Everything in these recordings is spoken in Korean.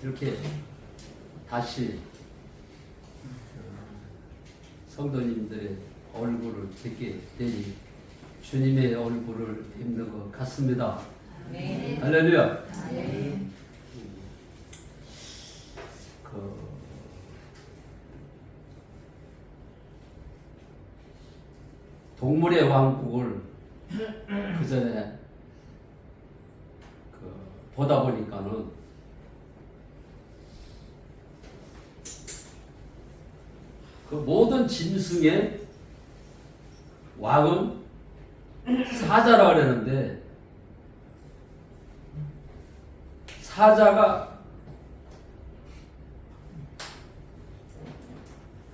이렇게 다시 성도님들의 얼굴을 뵙게 되니 주님의 얼굴을 뵙는 것 같습니다. 네. 할렐루야. 네. 동물의 왕국을 그 전에 보다 보니까는 그 모든 짐승의 왕은 사자라 그러는데 사자가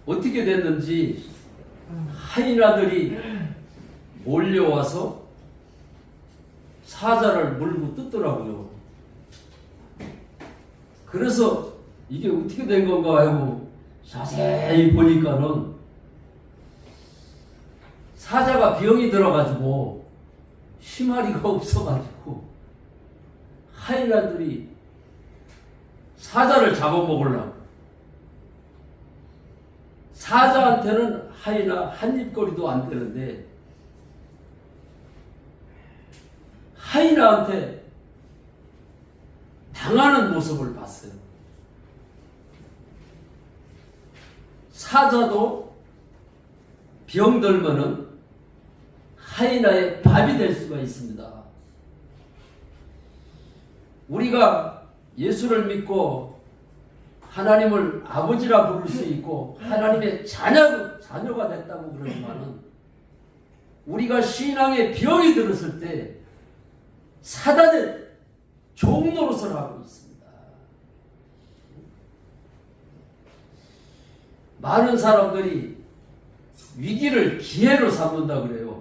어떻게 됐는지 하이나들이 몰려와서 사자를 물고 뜯더라고요. 그래서 이게 어떻게 된 건가 하고 자세히 보니까는 사자가 병이 들어가지고 쉬마리가 없어가지고 하이나들이 사자를 잡아먹으려고. 사자한테는 하이나 한 입거리도 안 되는데 하이나한테 당하는 모습을 봤어요. 사자도 병들면은 하이나의 밥이 될 수가 있습니다. 우리가 예수를 믿고 하나님을 아버지라 부를 수 있고 하나님의 자녀가 됐다고 그러지만은 우리가 신앙에 병이 들었을 때 사단의 종노릇을 하고 있습니다. 많은 사람들이 위기를 기회로 삼는다 그래요.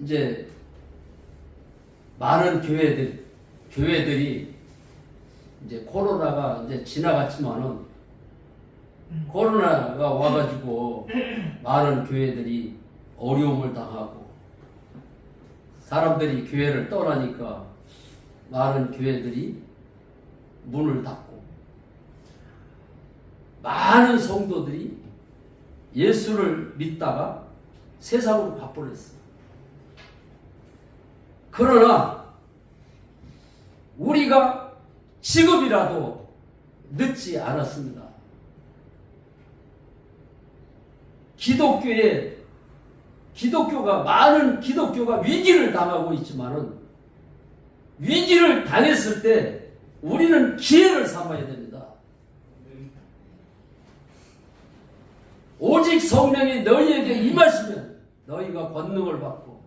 이제 많은 교회들이 이제 코로나가 이제 지나갔지만은 코로나가 와가지고 많은 교회들이 어려움을 당하고 사람들이 교회를 떠나니까 많은 교회들이 문을 닫고 많은 성도들이 예수를 믿다가 세상으로 바꿔냈어요. 그러나 우리가 지금이라도 늦지 않았습니다. 많은 기독교가 위기를 당하고 있지만은 위기를 당했을 때 우리는 기회를 삼아야 됩니다. 오직 성령이 너희에게 임하시면 너희가 권능을 받고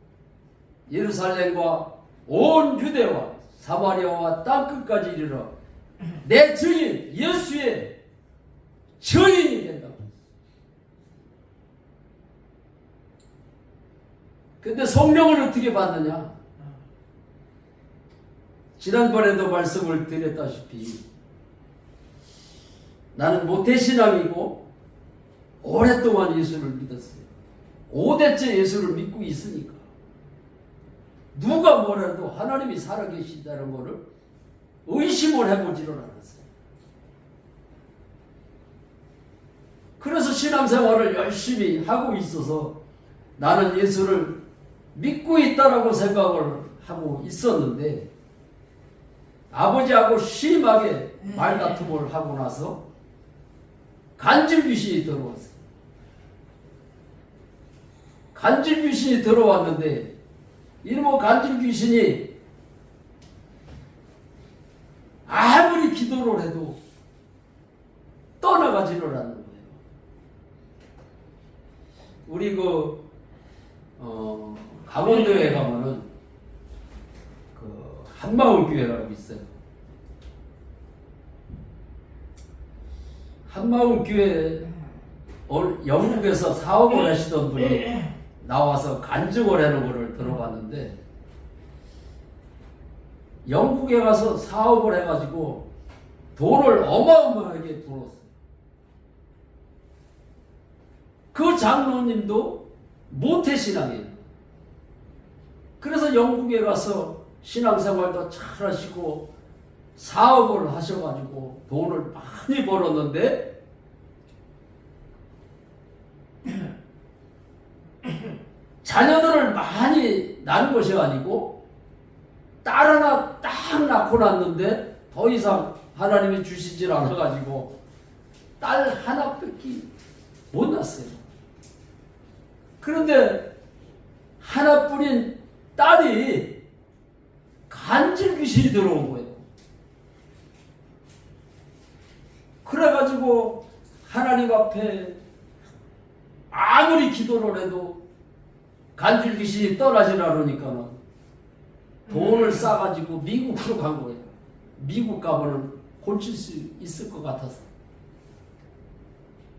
예루살렘과 온 유대와 사마리아와 땅끝까지 이르러 내 증인 예수의 증인이 된다고. 근데 성령을 어떻게 받느냐? 지난번에도 말씀을 드렸다시피 나는 모태신앙이고 오랫동안 예수를 믿었어요. 5대째 예수를 믿고 있으니까 누가 뭐라도 하나님이 살아계신다는 것을 의심을 해보지를 않았어요. 그래서 신앙생활을 열심히 하고 있어서 나는 예수를 믿고 있다라고 생각을 하고 있었는데 아버지하고 심하게 말다툼을 하고 나서 간질귀신이 들어왔어요. 간질귀신이 들어왔는데 이놈의 간질귀신이 아무리 기도를 해도 떠나가지를 않는 거예요. 우리 강원도에 가면은 한마을교회라고 있어요. 한마을교회 영국에서 사업을 하시던 분이 나와서 간증을 하는 것을 들어봤는데 영국에 가서 사업을 해가지고 돈을 어마어마하게 벌었어요. 그 장로님도 모태신앙이에요. 그래서 영국에 가서 신앙생활도 잘 하시고 사업을 하셔가지고 돈을 많이 벌었는데 자녀들을 많이 낳은 것이 아니고 딸 하나 딱 낳고 났는데 더 이상 하나님이 주시질 않아가지고 딸 하나밖에 못 낳았어요. 그런데 하나뿐인 딸이 간질 귀신이 들어온 거예요. 그래가지고 하나님 앞에 아무리 기도를 해도 간질 귀신이 떠나질 않으니까는 돈을 싸가지고 미국으로 간 거예요. 미국 가면은 고칠 수 있을 것 같아서.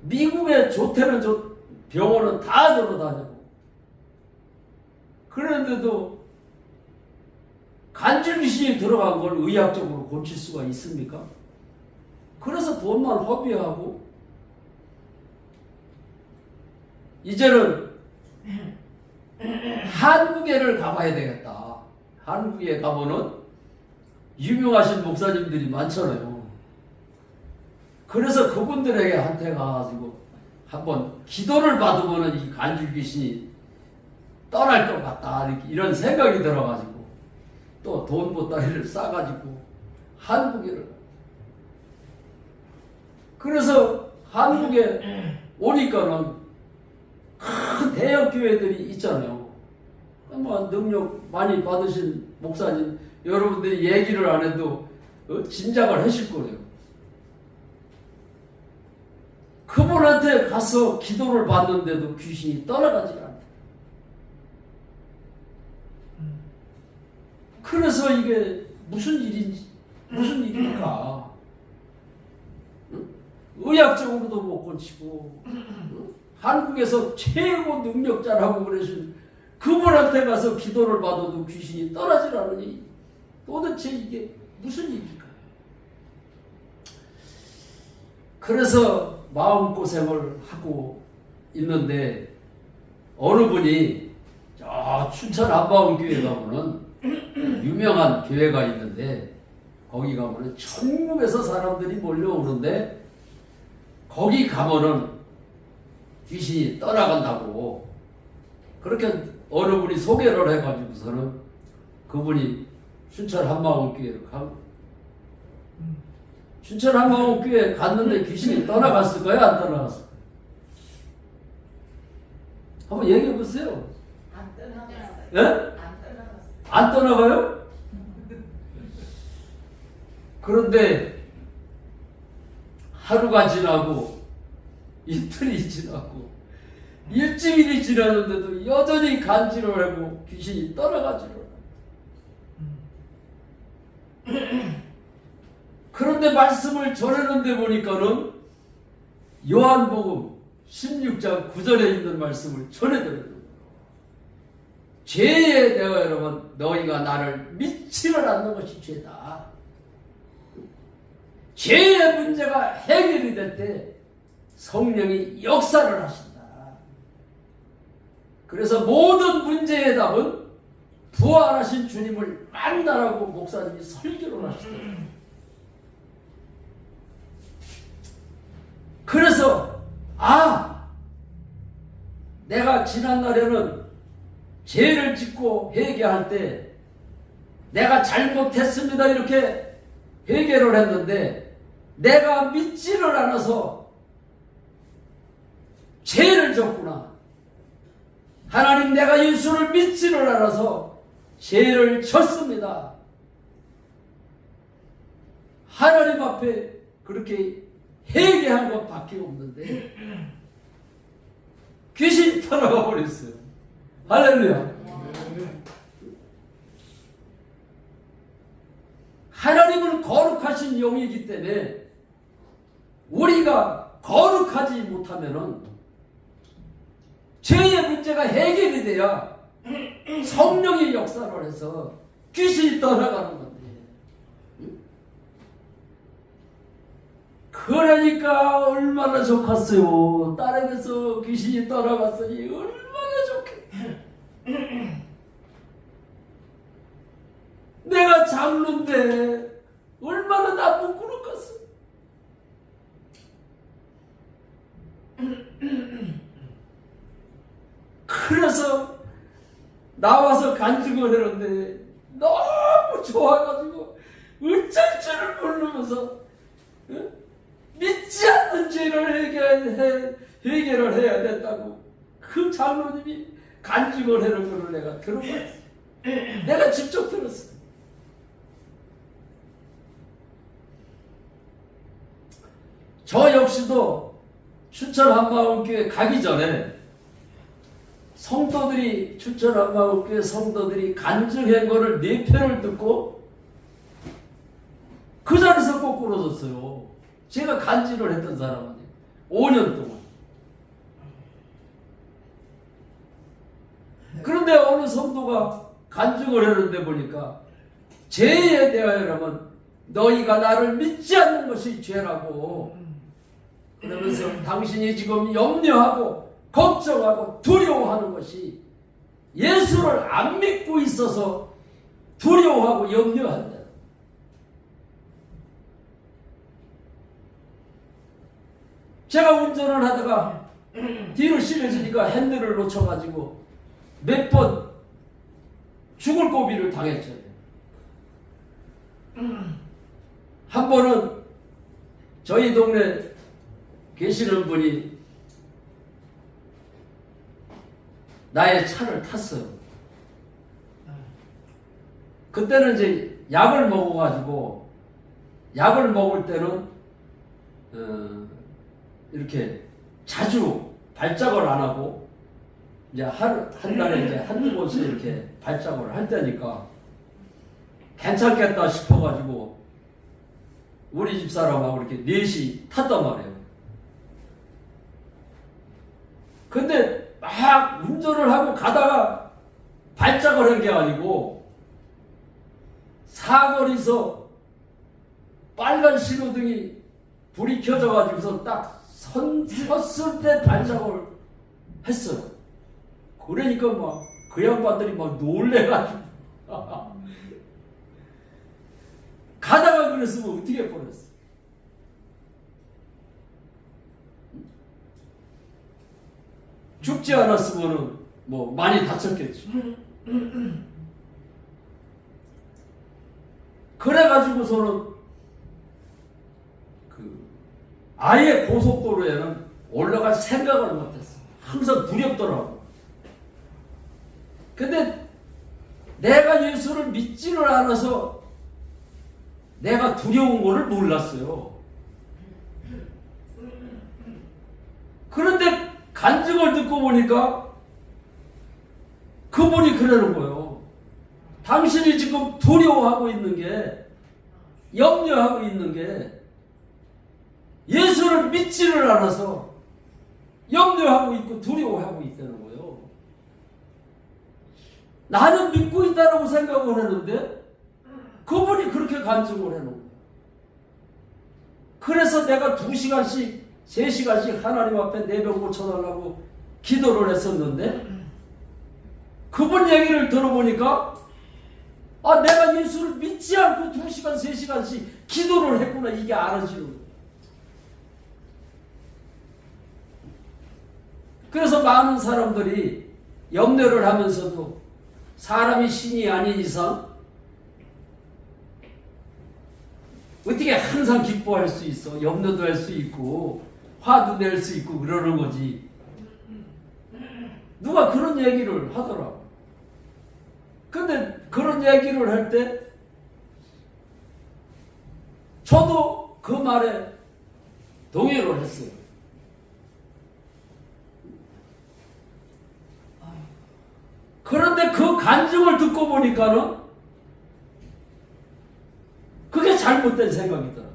미국의 좋대는 병원은 다 돌아다니고. 그런데도 간질 귀신이 들어간 걸 의학적으로 고칠 수가 있습니까? 그래서 돈만 허비하고 이제는 한국에를 가봐야 되겠다. 한국에 가면은 유명하신 목사님들이 많잖아요. 그래서 그분들에게 한테 가가지고 한번 기도를 받으면은 이 간질 귀신이 떠날 것 같다. 이런 생각이 들어가지고 또 돈 보따리를 싸가지고 한국에를. 그래서 한국에 오니까는 큰 대형 교회들이 있잖아요. 뭐 능력 많이 받으신 목사님 여러분들이 얘기를 안 해도 짐작을 하실 거예요. 그분한테 가서 기도를 받는데도 귀신이 떠나가지 않아요. 그래서 이게 무슨 일일까? 의학적으로도 못 고치고 한국에서 최고 능력자라고 그러신 그분한테 가서 기도를 받아도 귀신이 떠나질 않으니 도대체 이게 무슨 일일까요? 그래서 마음고생을 하고 있는데 어느 분이 저 춘천 안바운교회 가면은 유명한 교회가 있는데 거기 가면은 천국에서 사람들이 몰려오는데 거기 가면은 귀신이 떠나간다고 그렇게 어느 분이 소개를 해가지고서는 그분이 춘천 한마음교회를 가고 춘천 한마음교회 갔는데 귀신이 떠나갔을까요? 안 떠나갔을까요? 한번 얘기해 보세요. 안 떠나갔어요. 예? 안 떠나갔어요. 안 떠나가요? 그런데 하루가 지나고 이틀이 지나고 일주일이 지났는데도 여전히 간질을 하고 귀신이 떠나가지를 않아요. 그런데 말씀을 전했는데 보니까는 요한복음 16장 9절에 있는 말씀을 전해드려요. 죄에 대하여 여러분 너희가 나를 믿지를 않는 것이 죄다. 죄의 문제가 해결이 될 때 성령이 역사를 하신다. 그래서 모든 문제의 답은 부활하신 주님을 만나라고 목사님이 설교를 하시더라고요. 그래서 내가 지난날에는 죄를 짓고 회개할 때 내가 잘못했습니다 이렇게 회개를 했는데 내가 믿지를 않아서 죄를 졌구나. 하나님 내가 예수를 믿지를 않아서 죄를 졌습니다. 하나님 앞에 그렇게 회개한 것밖에 없는데 귀신이 떠나가 버렸어요. 할렐루야. 하나님은 거룩하신 영이기 때문에 우리가 거룩하지 못하면은 죄의 문제가 해결이 돼야 성령의 역사를 해서 귀신이 떠나가는 건데. 그러니까 얼마나 좋겠어요. 딸에게서 귀신이 떠나갔으니 얼마나 좋겠. 장로인데 얼마나 나쁜 그릇 같어. 그래서 나와서 간증을 하는데 너무 좋아가지고 어쩔 줄을 모르면서 믿지 않는 죄를 해결을 해야 된다고 그 장로님이 간증을 하는 거를 내가 들어봤어. 내가 직접 들었어. 저 역시도 추천 한마음교회 가기 전에 성도들이 추천 한마음교회 성도들이 간증한 거를 4편을 듣고 그 자리에서 거꾸로졌어요. 제가 간증을 했던 사람은 5년 동안. 그런데 어느 성도가 간증을 하는데 보니까 죄에 대하여라면 너희가 나를 믿지 않는 것이 죄라고 그러면서 당신이 지금 염려하고 걱정하고 두려워하는 것이 예수를 안 믿고 있어서 두려워하고 염려한다. 제가 운전을 하다가 뒤로 실려지니까 핸들을 놓쳐가지고 몇 번 죽을 고비를 당했죠. 한 번은 저희 동네 계시는 분이 나의 차를 탔어요. 그때는 이제 약을 먹어가지고 약을 먹을 때는 이렇게 자주 발작을 안 하고 이제 한 달에 이제 한두 번씩 이렇게 발작을 할 때니까 괜찮겠다 싶어가지고 우리 집사람하고 이렇게 넷이 탔단 말이에요. 근데 막 운전을 하고 가다가 발작을 한 게 아니고 사거리에서 빨간 신호등이 불이 켜져가지고서 딱 섰을 때 발작을 했어요. 그러니까 막 그 양반들이 막 놀래가지고 가다가 그랬으면 어떻게 뻔했어. 죽지 않았으면 뭐 많이 다쳤겠죠. 그래가지고서는 아예 고속도로에는 올라갈 생각을 못했어. 항상 두렵더라고. 근데 내가 예수를 믿지를 않아서 내가 두려운 거를 몰랐어요. 그런데 간증을 듣고 보니까 그분이 그러는 거예요. 당신이 지금 두려워하고 있는 게, 염려하고 있는 게 예수를 믿지를 않아서 염려하고 있고 두려워하고 있다는 거예요. 나는 믿고 있다고 생각을 했는데 그분이 그렇게 간증을 해놓은 거예요. 그래서 내가 2시간씩 3시간씩 하나님 앞에 내병 고쳐달라고 기도를 했었는데 그분 얘기를 들어보니까 내가 예수를 믿지 않고 2시간 3시간씩 기도를 했구나, 이게 알아지는 거예요. 그래서 많은 사람들이 염려를 하면서도 사람이 신이 아닌 이상 어떻게 항상 기뻐할 수 있어? 염려도 할 수 있고 화도 낼 수 있고 그러는 거지. 누가 그런 얘기를 하더라고. 근데 그런 얘기를 할 때 저도 그 말에 동의를 했어요. 그런데 그 간증을 듣고 보니까는 그게 잘못된 생각이더라고요.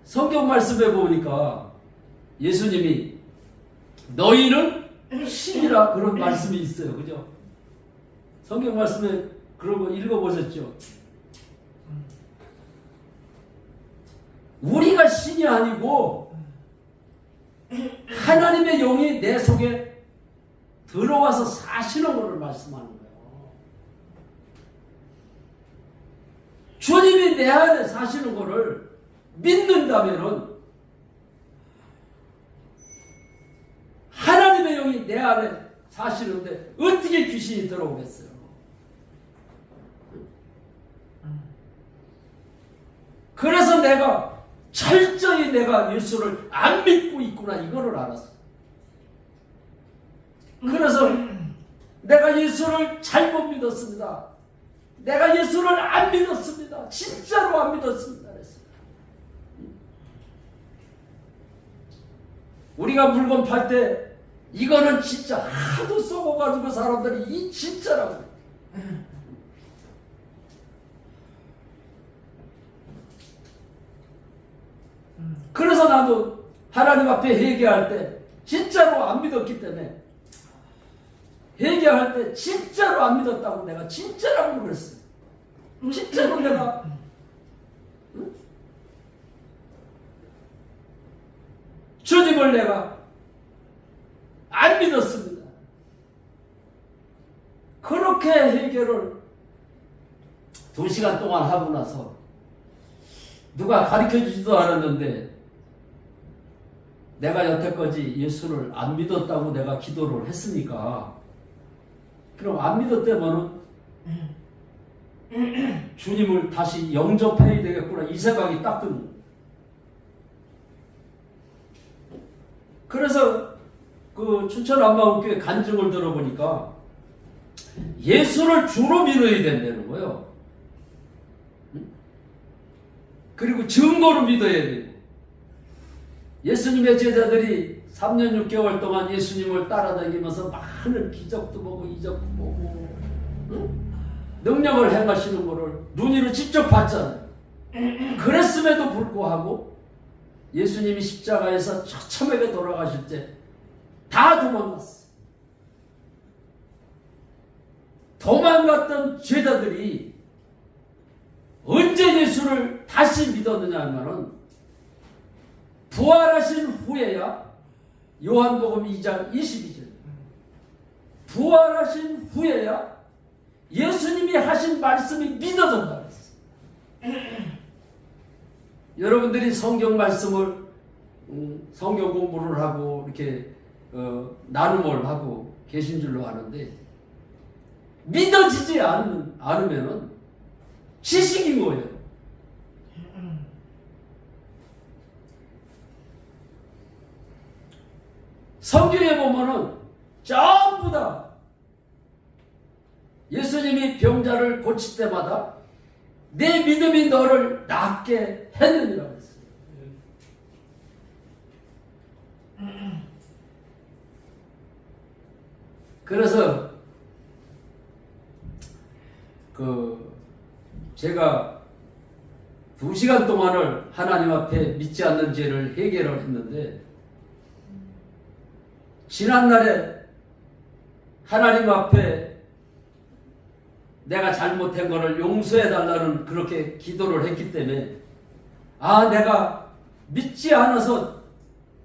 성경 말씀에 보니까 예수님이 너희는 신이라 그런 말씀이 있어요. 그죠? 성경 말씀에 그런 거 읽어보셨죠? 우리가 신이 아니고 하나님의 영이 내 속에 들어와서 사시는 것을 말씀하는 거예요. 주님이 내 안에 사시는 것을 믿는다면은 하나님의 영이 내 안에 사시는데 어떻게 귀신이 들어오겠어요? 그래서 내가 철저히 내가 예수를 안 믿고 있구나 이거를 알았어. 그래서 내가 예수를 잘못 믿었습니다. 내가 예수를 안 믿었습니다. 진짜로 안 믿었습니다. 그랬어요. 우리가 물건 팔 때 이거는 진짜 하도 썩어가지고 사람들이 이 진짜라고. 그래서 나도 하나님 앞에 회개할 때 진짜로 안 믿었기 때문에 회개할 때 진짜로 안 믿었다고 내가 진짜라고 그랬어요. 진짜로 내가 주님을 내가 안 믿었습니다. 그렇게 회개를 2시간 동안 하고 나서 누가 가르쳐주지도 않았는데 내가 여태까지 예수를 안 믿었다고 내가 기도를 했으니까 그럼 안 믿었다면은 주님을 다시 영접해야 되겠구나 이 생각이 딱 드는 거예요. 그래서 그 춘천안마음교회 간증을 들어보니까 예수를 주로 믿어야 된다는 거예요. 그리고 증거로 믿어야 되고 예수님의 제자들이 3년 6개월 동안 예수님을 따라다니면서 많은 기적도 보고 이적도 보고 능력을 행하시는 것을 눈으로 직접 봤잖아요. 그랬음에도 불구하고 예수님이 십자가에서 처참하게 돌아가실 때 다 도망갔어. 도망갔던 제자들이 언제 예수를 다시 믿었느냐 하면은 부활하신 후에야. 요한복음 2장 22절 부활하신 후에야 예수님이 하신 말씀이 믿어졌다 그랬어요. 여러분들이 성경 말씀을 성경 공부를 하고 이렇게 나눔을 하고 계신 줄로 아는데 믿어지지 않으면은 지식인 거예요. 성경에 보면은 전부 다 예수님이 병자를 고칠 때마다 내 믿음이 너를 낫게 했느니라고 했어요. 그래서 제가 2시간 동안을 하나님 앞에 믿지 않는 죄를 해결을 했는데 지난날에 하나님 앞에 내가 잘못한 것을 용서해달라는 그렇게 기도를 했기 때문에 내가 믿지 않아서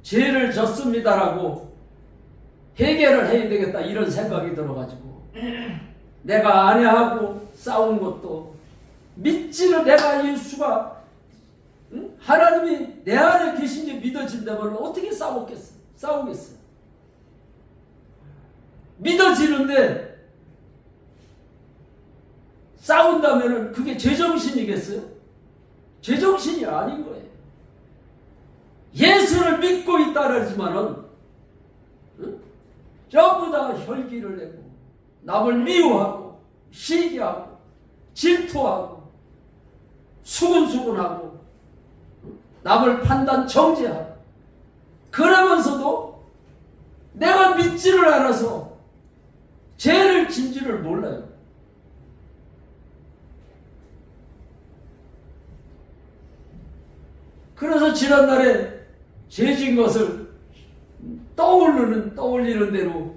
죄를 졌습니다라고 해결을 해야 되겠다 이런 생각이 들어가지고 내가 아내하고 싸운 것도 믿지를 내가 예수가 하나님이 내 안에 계신 게 믿어진다면 어떻게 싸우겠어? 믿어지는데 싸운다면 그게 제정신이겠어요? 제정신이 아닌 거예요. 예수를 믿고 있다라지만은 전부 다 혈기를 내고 남을 미워하고 시기하고 질투하고 수근수근하고 남을 판단 정죄하고 그러면서도 내가 믿지를 않아서 죄를 진지를 몰라요. 그래서 지난날에 죄진 것을 떠올리는 대로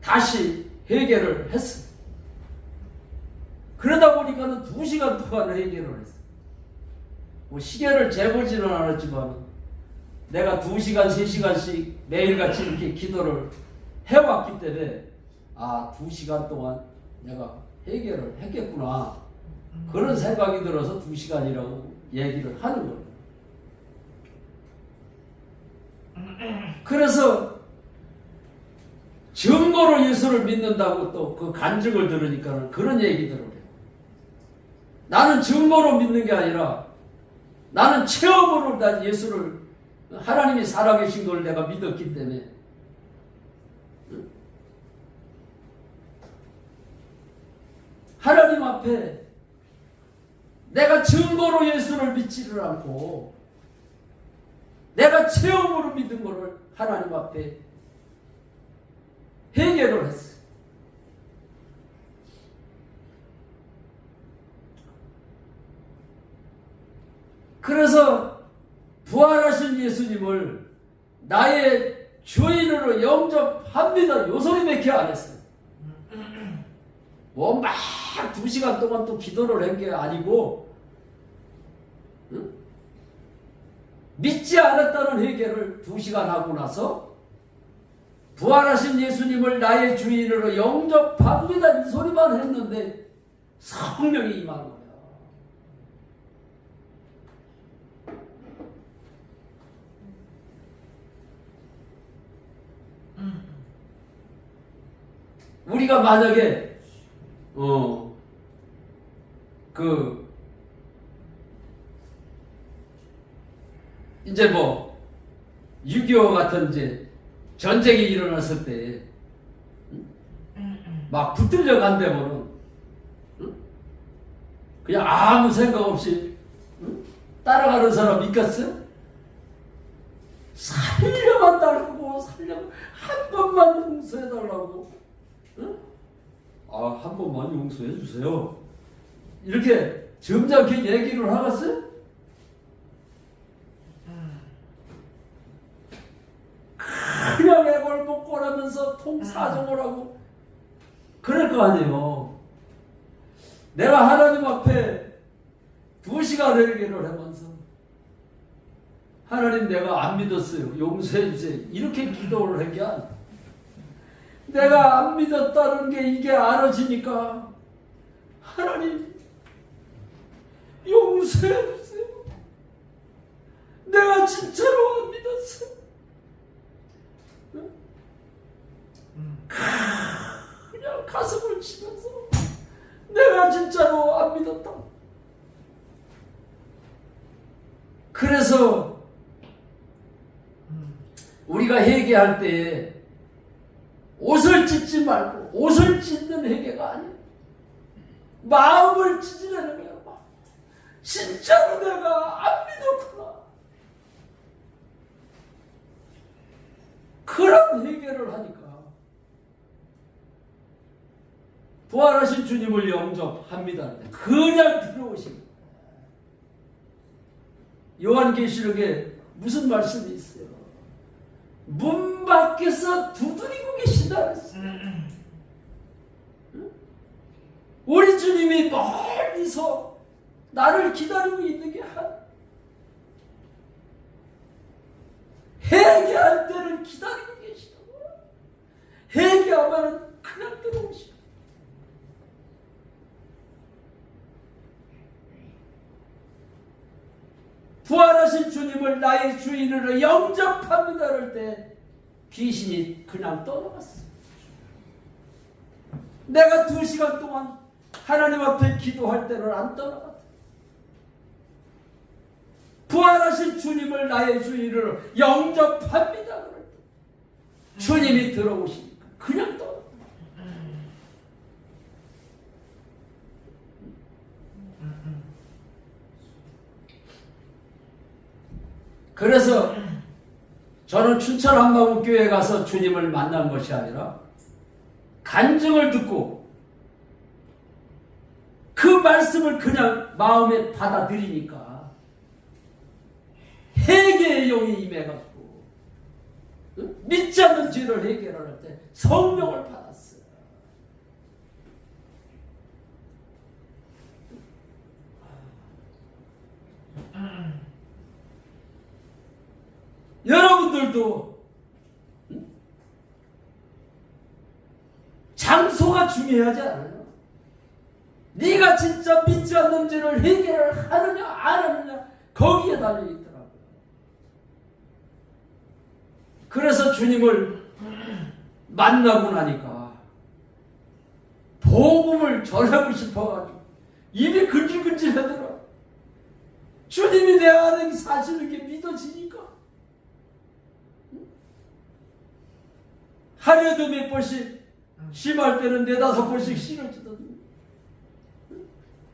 다시 해결을 했어요. 그러다 보니까는 2시간 동안 해결을 했어요. 뭐 시계를 재보지는 않았지만 내가 2시간, 3시간씩 매일같이 이렇게 기도를 해왔기 때문에 2시간 동안 내가 해결을 했겠구나 그런 생각이 들어서 2시간이라고 얘기를 하는 거예요. 그래서 증거로 예수를 믿는다고 또 그 간증을 들으니까 그런 얘기들을 해요. 나는 증거로 믿는 게 아니라 나는 체험으로 난 예수를 하나님이 살아계신 걸 내가 믿었기 때문에 하나님 앞에 내가 증거로 예수를 믿지를 않고 내가 체험으로 믿은 것을 하나님 앞에 회개를 했어요. 그래서 부활하신 예수님을 나의 주인으로 영접합니다. 요 소리밖에 안 했어요. 뭐 막 2시간 동안 또 기도를 한 게 아니고 응? 믿지 않았다는 회개를 2시간 하고 나서 부활하신 예수님을 나의 주인으로 영접합니다. 이 소리만 했는데 성령이 임한 거예요. 우리가 만약에 이제 뭐 6.25 같은 이제 전쟁이 일어났을 때 막 붙들려 간다면은 그냥 아무 생각 없이 따라가는 사람 있겠어요? 살려만 달라고 한 번만 용서해달라고 한 번만 용서해 주세요. 이렇게 점잖게 얘기를 하겠어요? 그냥 애걸복걸하면서 통사정을 하고 그럴 거 아니에요. 내가 하나님 앞에 2시간 회개를 하면서 하나님 내가 안 믿었어요. 용서해 주세요. 이렇게 기도를 한 게 아니에요. 내가 안 믿었다는 게 이게 알아지니까 하나님 용서해 주세요. 내가 진짜로 안 믿었어요. 그냥 가슴을 치면서 내가 진짜로 안 믿었다. 그래서 우리가 회개할 때 옷을 찢지 말고 옷을 찢는 회개가 아니야. 마음을 찢으려는 거야. 진짜로 내가 안 믿었구나. 그런 회개를 하니까 부활하신 주님을 영접합니다. 그냥 들어오신 거예요. 요한계시록에 무슨 말씀이 있어요? 문 밖에서 두드리고 계신다 그랬어요. 우리 주님이 멀리서 나를 기다리고 있는 게 회개할 때를 기다리고 계시다고. 회개하면 그냥 들어오시고. 부활하신 주님을 나의 주인으로 영접합니다 할 때 귀신이 그냥 떠나갔어요. 내가 2시간 동안 하나님 앞에 기도할 때는 안 떠나갔다. 부활하신 주님을 나의 주인으로 영접합니다 그럴 때 주님이 들어오시니까 그냥 떠나갔다. 그래서 저는 춘천 한마음교회에 가서 주님을 만난 것이 아니라 간증을 듣고 그 말씀을 그냥 마음에 받아들이니까 회개의 영이 임해가지고 믿지 않는 죄를 해결할 때 성령을 받았어요. 여러분들도 장소가 중요하지 않아요? 네가 진짜 믿지 않는지를 해결을 하느냐 안 하느냐 거기에 달려있더라고요. 그래서 주님을 만나고 나니까 복음을 전하고 싶어가지고 입이 근질근질하더라. 주님이 내 안에 사시는 게 믿어지니까. 하루에도 몇 번씩 심할 때는 4-5번씩 싫어지거든요.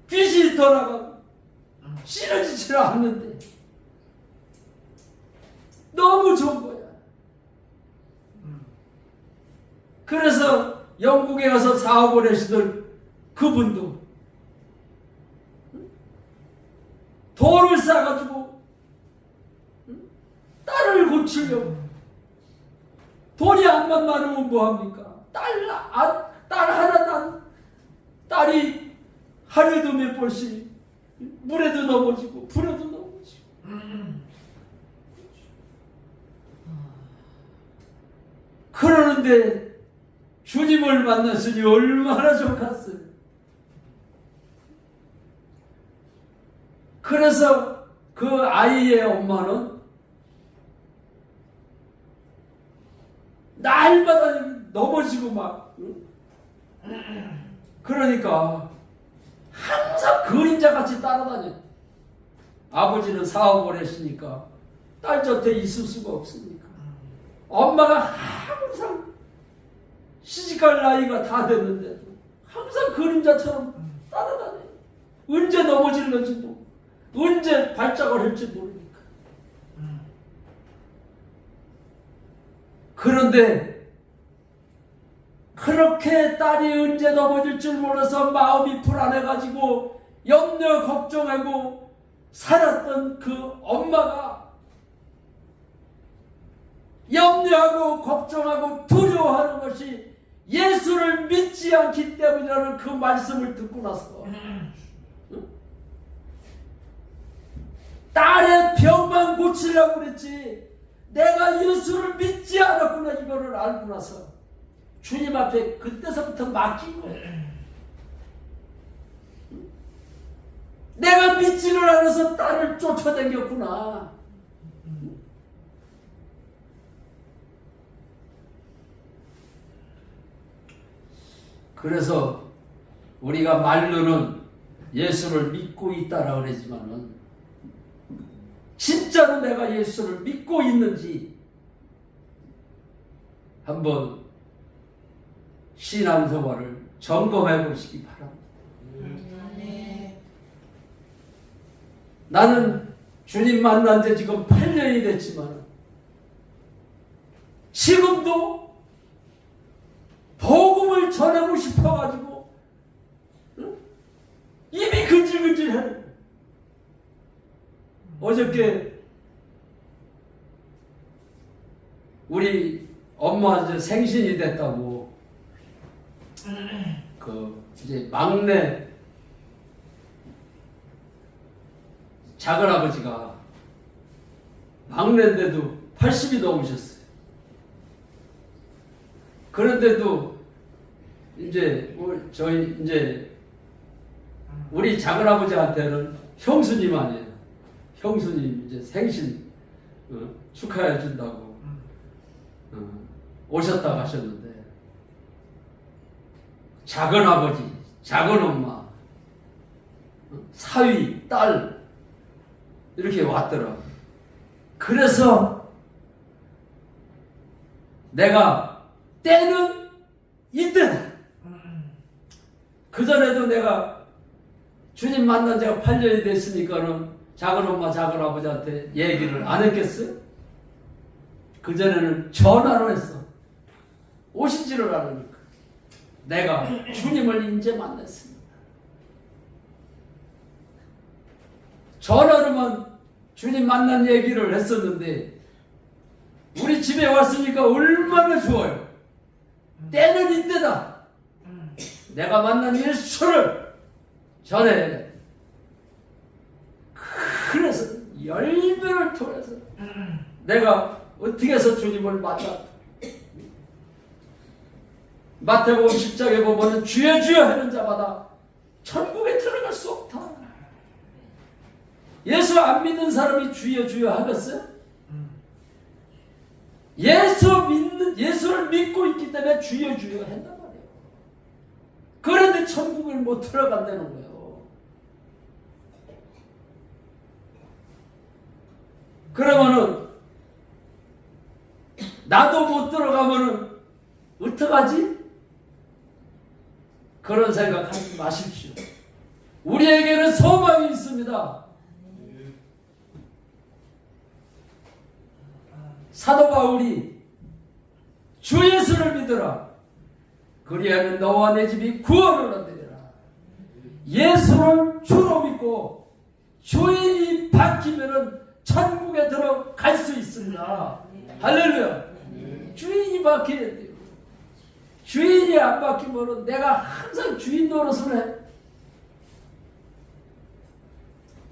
귀신이 돌아가고 싫어지지를 않는데 너무 좋은 거야. 그래서 영국에 가서 사업을 하시던 그분도 돈을 싸가지고 딸을 고치려고. 돈이 안만 많으면 뭐합니까? 딸 하나 난 딸이 하루에도 몇 번씩 물에도 넘어지고 불에도 넘어지고. 그러는데 주님을 만났으니 얼마나 좋겠어요. 그래서 그 아이의 엄마는 날마다 넘어지고 막, 그러니까 항상 그림자같이 따라다녀. 아버지는 사업을 했으니까 딸 곁에 있을 수가 없으니까 엄마가 항상 시집갈 나이가 다 됐는데도 항상 그림자처럼 따라다녀. 언제 넘어질는지 모르고 언제 발작을 할지 모르니까. 그런데 그렇게 딸이 언제 넘어질 줄 몰라서 마음이 불안해가지고 염려 걱정하고 살았던 그 엄마가 염려하고 걱정하고 두려워하는 것이 예수를 믿지 않기 때문이라는 그 말씀을 듣고 나서 딸의 병만 고치려고 그랬지 내가 예수를 믿지 않았구나 이거를 알고 나서 주님 앞에 그때서부터 맡긴 거예요. 내가 믿지를 않아서 딸을 쫓아다녔구나. 그래서 우리가 말로는 예수를 믿고 있다라고 그러지만은 진짜로 내가 예수를 믿고 있는지 한번 신앙생활을 점검해 보시기 바랍니다. 나는 주님 만난 지 지금 8년이 됐지만 지금도 복음을 전하고 싶어가지고 입이 근질근질해. 어저께 우리 엄마 이제 생신이 됐다고 그 이제 막내 작은아버지가 막내인데도 80이 넘으셨어요. 그런데도 이제 저희 이제 우리 작은아버지한테는 형수님 아니에요. 형수님 이제 생신 축하해 준다고 오셨다 가셨는데 작은아버지, 작은엄마, 사위, 딸 이렇게 왔더라고요. 그래서 내가 때는 이때다. 그전에도 내가 주님 만난 지가 8년이 됐으니까는 작은엄마, 작은아버지한테 얘기를 안 했겠어요? 그전에는 전화로 했어. 오시지를 않으니까. 내가 주님을 이제 만났습니다. 전화로만 주님 만난 얘기를 했었는데 우리 집에 왔으니까 얼마나 좋아요. 때는 이때다. 내가 만난 예수를 전해. 그래서 열배를 통해서 내가 어떻게 해서 주님을 만났다. 마태복음 10장에 보면 주여 주여 하는 자마다 천국에 들어갈 수 없다. 예수 안 믿는 사람이 주여 주여 하겠어요? 예수를 믿고 있기 때문에 주여 주여 한단 말이에요. 그런데 천국을 못 들어간다는 거예요. 그러면은 나도 못 들어가면은 어떡하지? 그런 생각하지 마십시오. 우리에게는 소망이 있습니다. 사도 바울이 주 예수를 믿으라. 그리하면 너와 내 집이 구원을 얻으리라. 예수를 주로 믿고 주인이 바뀌면은 천국에 들어갈 수 있습니다. 할렐루야. 주인이 바뀌어야 돼요. 주인이 안 바뀌면은 내가 항상 주인 노릇을 해.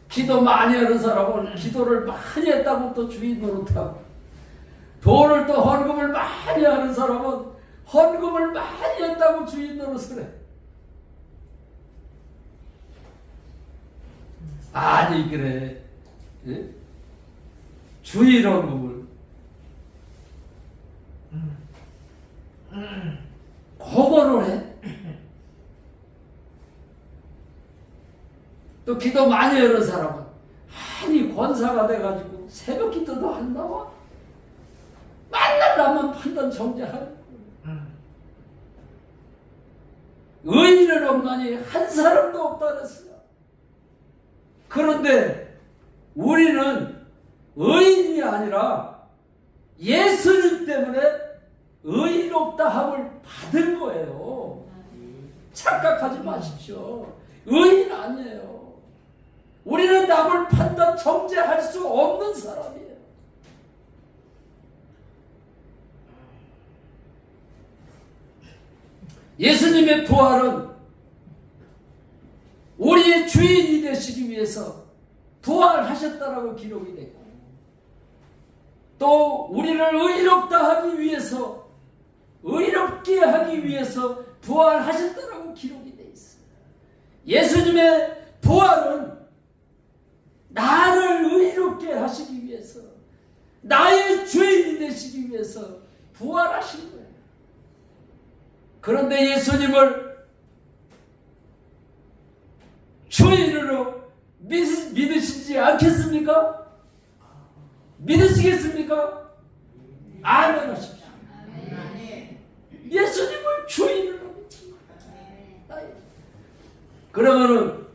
기도 많이 하는 사람은 기도를 많이 했다고 또 주인 노릇하고, 돈을 또 헌금을 많이 하는 사람은 헌금을 많이 했다고 주인 노릇을 해. 아니 그래. 예? 주인 헌금을 그거를 해. 또 기도 많이 하는 사람은 아니 권사가 돼가지고 새벽 기도도 안 나와. 만나려면 판단 정죄하는 의인은 없나니 한 사람도 없다 그랬어요. 그런데 우리는 의인이 아니라 예수님 때문에 의롭다 함을 받은 거예요. 착각하지 마십시오. 의인 아니에요. 우리는 남을 판단 정죄할 수 없는 사람이에요. 예수님의 부활은 우리의 주인이 되시기 위해서 부활하셨다라고 기록이 되고, 또 우리를 의롭다 하기 위해서, 의롭게 하기 위해서 부활하셨다라고 기록이 되어 있어요. 예수님의 부활은 나를 의롭게 하시기 위해서, 나의 주인이 되시기 위해서 부활하신 거예요. 그런데 예수님을 주인으로 믿으시지 않겠습니까? 믿으시겠습니까? 아멘 하십시오. 예수님을 주인으로 믿습니다. 그러면은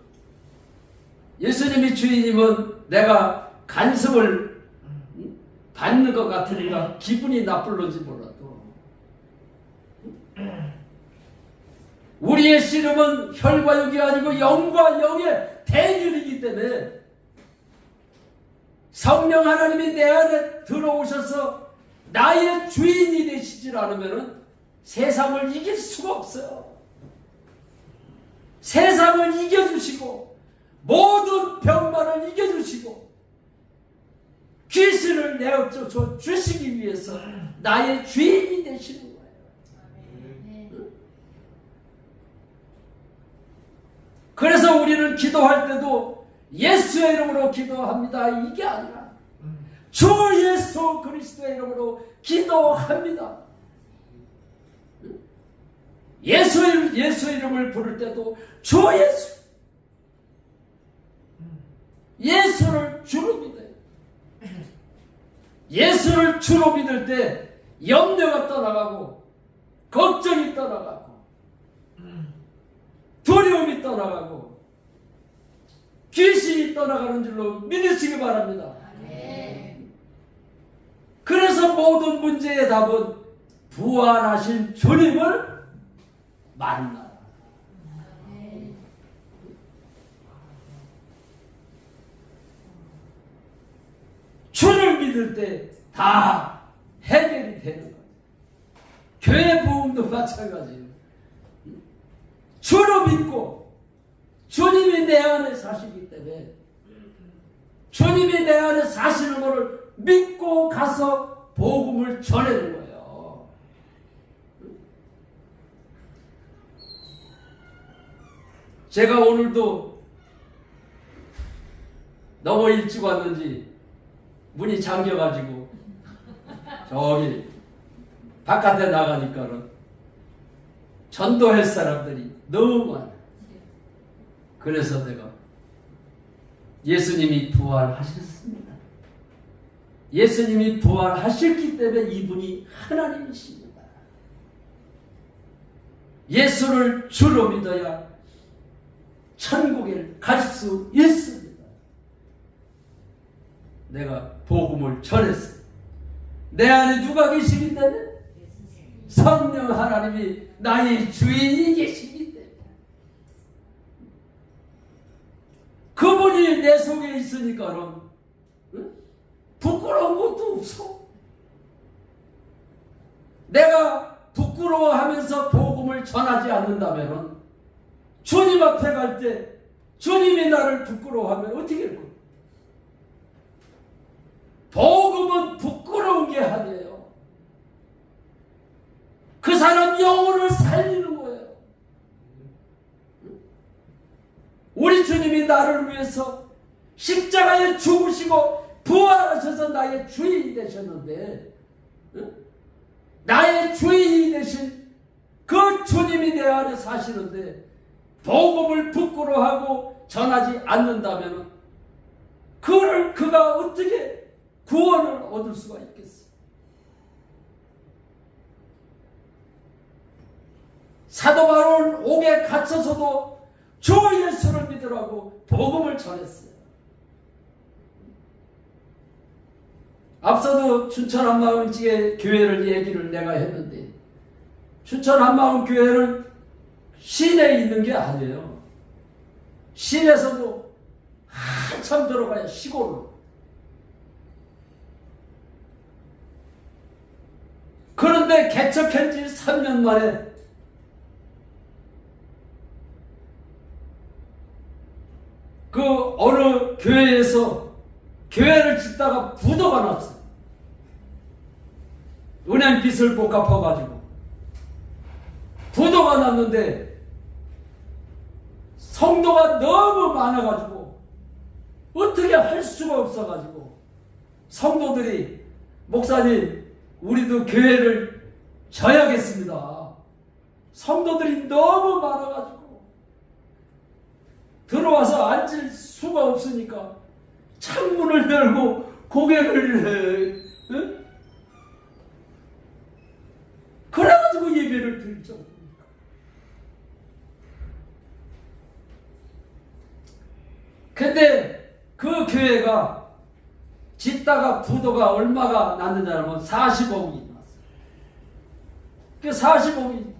예수님이 주인이면 내가 간섭을 받는 것 같으니까 기분이 나쁠런지 몰라도, 우리의 씨름은 혈과 육이 아니고 영과 영의 대결이기 때문에 성령 하나님이 내 안에 들어오셔서 나의 주인이 되시질 않으면 세상을 이길 수가 없어요. 세상을 이겨주시고 모든 병만을 이겨주시고 귀신을 내어쫓아 주시기 위해서 나의 주인이 되시는 거예요. 그래서 우리는 기도할 때도 예수의 이름으로 기도합니다. 이게 아니라 주 예수 그리스도의 이름으로 기도합니다. 예수 이름을 부를 때도 주 예수, 예수를 주로 믿어요. 예수를 주로 믿을 때 염려가 떠나가고 걱정이 떠나가고 두려움이 떠나가고 귀신이 떠나가는 줄로 믿으시기 바랍니다. 그래서 모든 문제의 답은 부활하신 주님을 만나. 주를 믿을 때 다 해결이 되는 거예요. 교회 부흥도 마찬가지예요. 주로 믿고 주님이 내 안에 사시기 때문에 주님이 내 안에 사시는 것을 믿고 가서 복음을 전하는 거예요. 제가 오늘도 너무 일찍 왔는지 문이 잠겨가지고 저기 바깥에 나가니까는 전도할 사람들이 너무 많아. 그래서 내가 예수님이 부활하셨습니다. 예수님이 부활하셨기 때문에 이분이 하나님이십니다. 예수를 주로 믿어야 천국에 갈 수 있습니다. 내가 복음을 전했어요. 내 안에 누가 계시기 때문에? 성령 하나님이 나의 주인이 계시기 때문에. 그분이 내 속에 있으니까는 부끄러운 것도 없어. 내가 부끄러워하면서 복음을 전하지 않는다면 주님 앞에 갈 때 주님이 나를 부끄러워하면 어떻게 할 거야? 복음은 부끄러운 게 아니에요. 그 사람 영혼을 살리는 거예요. 우리 주님이 나를 위해서 십자가에 죽으시고 부활하셔서 나의 주인이 되셨는데, 나의 주인이 되신 그 주님이 내 안에 사시는데 복음을 부끄러워하고 전하지 않는다면 그가 어떻게 구원을 얻을 수가 있겠어? 사도 바울은 옥에 갇혀서도 주 예수를 믿으라고 복음을 전했어요. 앞서도 춘천 한마음지의 교회를 얘기를 내가 했는데, 춘천 한마음 교회는 시내에 있는 게 아니에요. 시내에서도 한참 들어가야 시골로. 그런데 개척한 지 3년 만에 그 어느 교회에서 교회를 짓다가 부도가 났어요. 은행빚을 못 갚아가지고 부도가 났는데 성도가 너무 많아가지고 어떻게 할 수가 없어가지고 성도들이 목사님 우리도 교회를 져야겠습니다. 성도들이 너무 많아가지고 들어와서 앉을 수가 없으니까 창문을 열고 고개를 해. 그래가지고 예배를 드릴 정도입니다. 근데 그 교회가 짓다가 부도가 얼마가 났느냐 하면 40억이 났어요. 그 40억이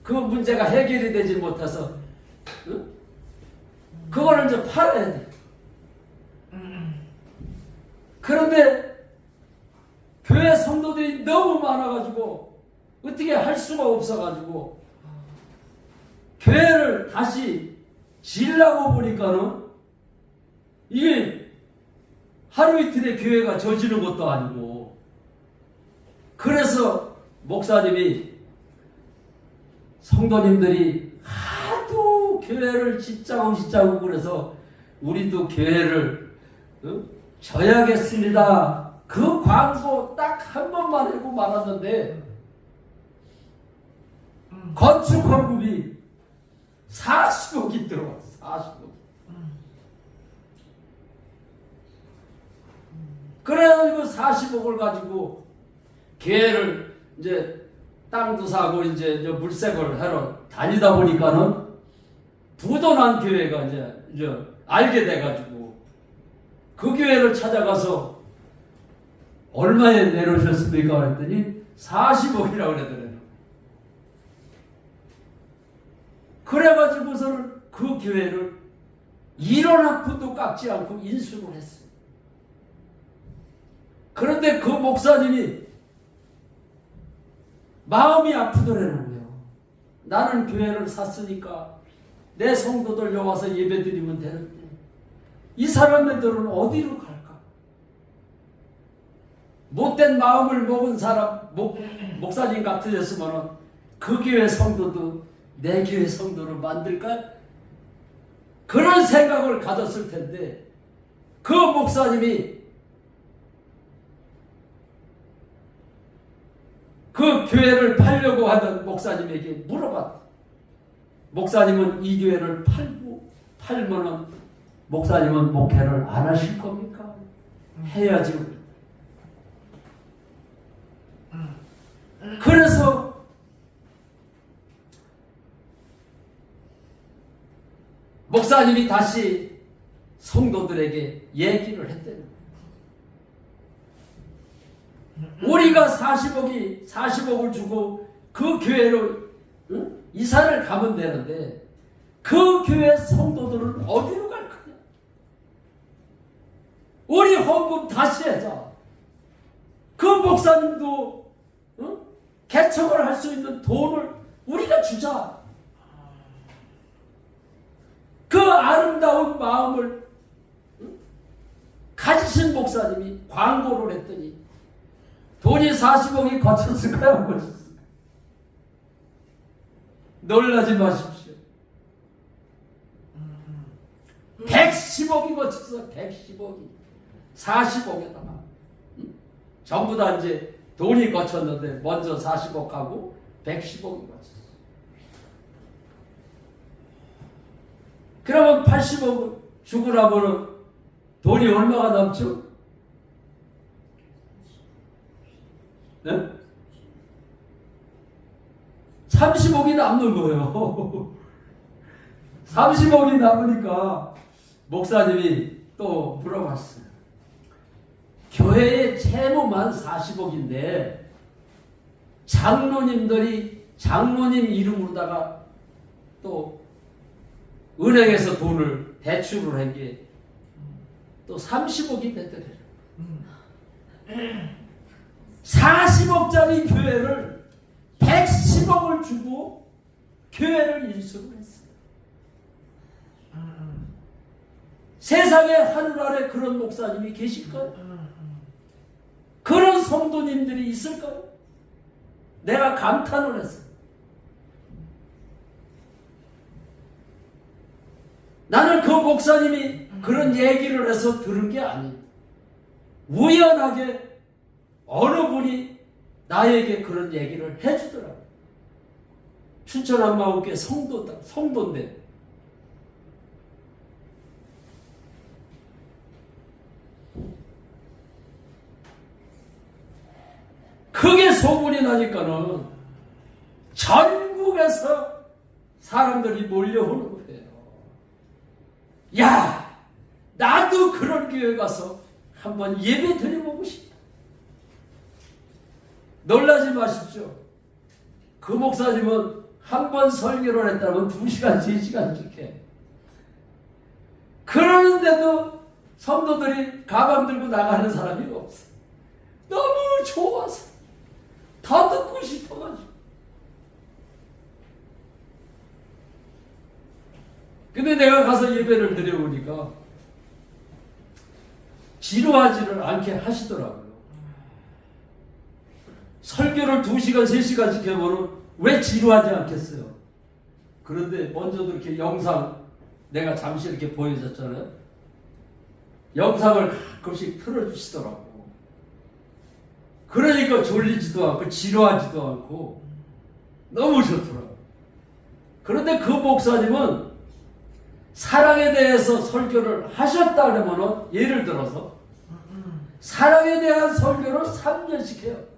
그 문제가 해결이 되지 못해서 그거를 이제 팔아야 돼. 그런데 교회 성도들이 너무 많아가지고 어떻게 할 수가 없어가지고 교회를 다시 지으려고 보니까는 이게 하루 이틀에 교회가 져지는 것도 아니고, 그래서 목사님이 성도님들이 하도 교회를 짓자고 그래서 우리도 교회를 져야겠습니다. 그 광고 딱 한 번만 하고 말았는데 건축 헌금이 40억이 들어왔어. 40억. 그래가지고 40억을 가지고 교회를 이제 땅도 사고 이제 물색을 하러 다니다 보니까는 부도난 교회가 이제 알게 돼가지고 그 교회를 찾아가서 얼마에 내놓으셨습니까? 그랬더니 40억이라고 그러더래요. 그래가지고서는 그 교회를 1원 한 푼도 깎지 않고 인수를 했어요. 그런데 그 목사님이 마음이 아프더라는 거예요. 나는 교회를 샀으니까 내 성도들 여기 와서 예배드리면 되는데 이 사람들은 어디로 갈까? 못된 마음을 먹은 사람, 목사님 같으셨으면 그 교회 성도도 내 교회 성도를 만들까? 그런 생각을 가졌을 텐데 그 목사님이 그 교회를 팔려고 하던 목사님에게 물어봤다. 목사님은 이 교회를 팔면은 목사님은 목회를 안 하실 겁니까? 해야지. 그래서 목사님이 다시 성도들에게 얘기를 했대요. 우리가 40억을 주고 그 교회로 이사를 가면 되는데 그 교회 성도들은 어디로 갈 거냐? 우리 헌금 다시 하자. 그 목사님도 개척을 할 수 있는 돈을 우리가 주자. 그 아름다운 마음을 가지신 목사님이 광고를 했더니 돈이 40억이 거쳤을까요? 안 거쳤을까요? 놀라지 마십시오. 110억이 거쳤어. 110억이 40억에다가 전부 다 이제 돈이 거쳤는데 먼저 40억하고 110억이 거쳤어. 그러면 80억 주고 나면은 돈이 얼마가 남죠? 네? 30억이 남는 거예요. 30억이 남으니까 목사님이 또 물어봤어요. 교회의 채무만 40억인데 장로님들이 장로님 이름으로다가 또 은행에서 돈을 대출을 한 게 또 30억이 됐더래요. 40억짜리 교회를 110억을 주고 교회를 인수를 했어요. 세상에 하늘 아래 그런 목사님이 계실까요? 그런 성도님들이 있을까요? 내가 감탄을 했어요. 나는 그 목사님이 그런 얘기를 해서 들은 게 아니에요. 우연하게 어느 분이 나에게 그런 얘기를 해주더라고요. 춘천한마음교회 성도인데 크게 소문이 나니까는 전국에서 사람들이 몰려오는 거예요. 야, 나도 그런 교회 가서 한번 예배 드려보고 싶다. 놀라지 마십시오. 그 목사님은 한 번 설교를 했다면 2시간, 3시간씩 해. 그러는데도 성도들이 가방 들고 나가는 사람이 없어. 너무 좋아서 더 듣고 싶어가지고. 근데 내가 가서 예배를 드려보니까 지루하지를 않게 하시더라고요. 설교를 2시간, 3시간씩 해보면 왜 지루하지 않겠어요? 그런데 먼저도 이렇게 영상 내가 잠시 이렇게 보여줬잖아요. 영상을 가끔씩 틀어주시더라고. 그러니까 졸리지도 않고 지루하지도 않고 너무 좋더라고요. 그런데 그 목사님은 사랑에 대해서 설교를 하셨다 그러면 예를 들어서 사랑에 대한 설교를 3년씩 해요.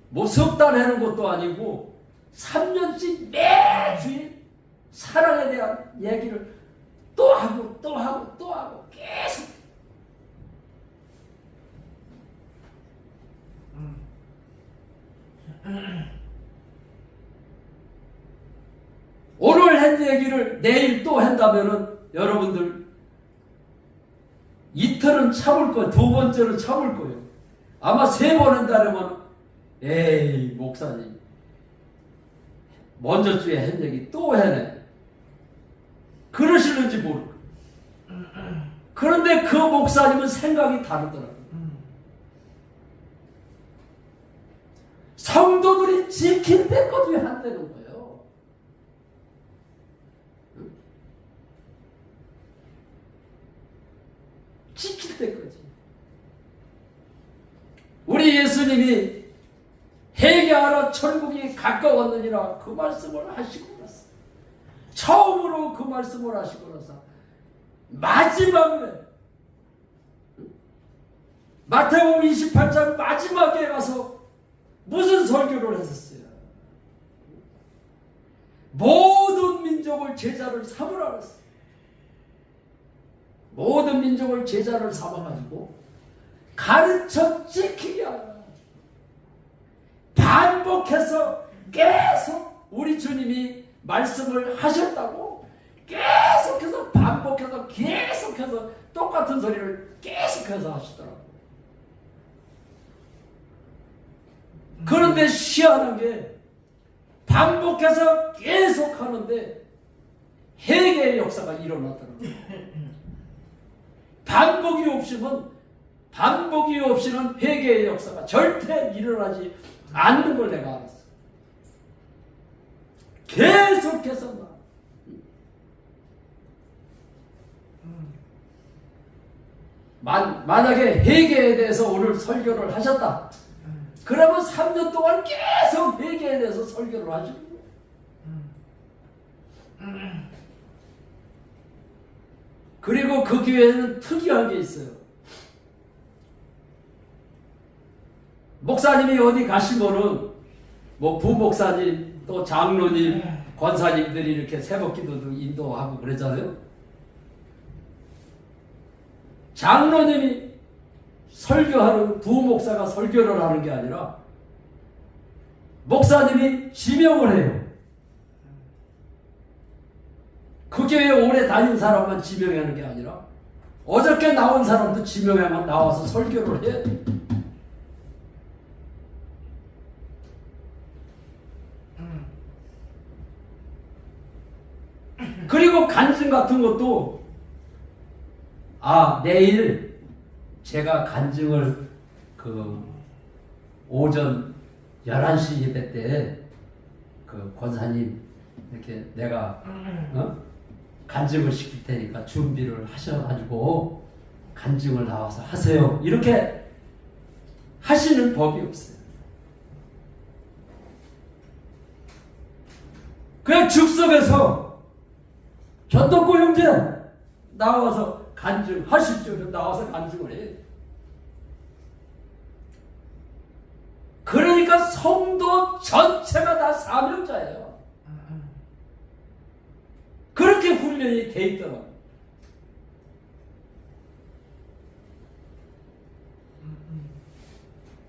뭐 석 달 하는 것도 아니고 3년씩 매주일 사랑에 대한 얘기를 또 하고 또 하고 또 하고 계속. 오늘 한 얘기를 내일 또 한다면은 여러분들 이틀은 참을 거예요. 2번째는 참을 거예요. 아마 3번 한다면 에이 목사님 먼저 주에 한 얘기 또 해내. 그러시는지 모르고. 그런데 그 목사님은 생각이 다르더라고요. 성도들이 지킬 때까지 한다는 거예요. 지킬 때까지. 우리 예수님이 회개하라 천국이 가까웠느니라 그 말씀을 하시고 나서 처음으로 그 말씀을 하시고 나서 마지막에 마태복음 28장 마지막에 가서 무슨 설교를 했었어요? 모든 민족을 제자를 삼으라 그랬어요. 모든 민족을 제자를 삼아가지고 가르쳐 지키게 하라. 반복해서 계속 우리 주님이 말씀을 하셨다고 계속해서 반복해서 계속해서 똑같은 소리를 계속해서 하시더라고요. 그런데 희한하게 반복해서 계속 하는데 회개의 역사가 일어나더라고요. 반복이 없이는 회개의 역사가 절대 일어나지 않는 걸 내가 알았어. 계속해서 만약에 회개에 대해서 오늘 설교를 하셨다. 그러면 3년 동안 계속 회개에 대해서 설교를 하시는 거예요. 그리고 그 교회는 특이한 게 있어요. 목사님이 어디 가시면은 뭐 부목사님 또 장로님 권사님들이 이렇게 새벽기도도 인도하고 그러잖아요. 장로님이 설교하는 부목사가 설교를 하는 게 아니라 목사님이 지명을 해요. 그 교회에 오래 다닌 사람만 지명하는 게 아니라 어저께 나온 사람도 지명하면 나와서 설교를 해야 돼요. 그리고 간증 같은 것도 내일 제가 간증을 오전 11시 예배 때 권사님 이렇게 내가 간증을 시킬 테니까 준비를 하셔가지고 간증을 나와서 하세요. 이렇게 하시는 법이 없어요. 그냥 즉석에서 전덕구 형제 나와서 간증하십시오. 나와서 간증을 해요. 그러니까 성도 전체가 다 사명자예요. 그렇게 훈련이 돼 있더라고요.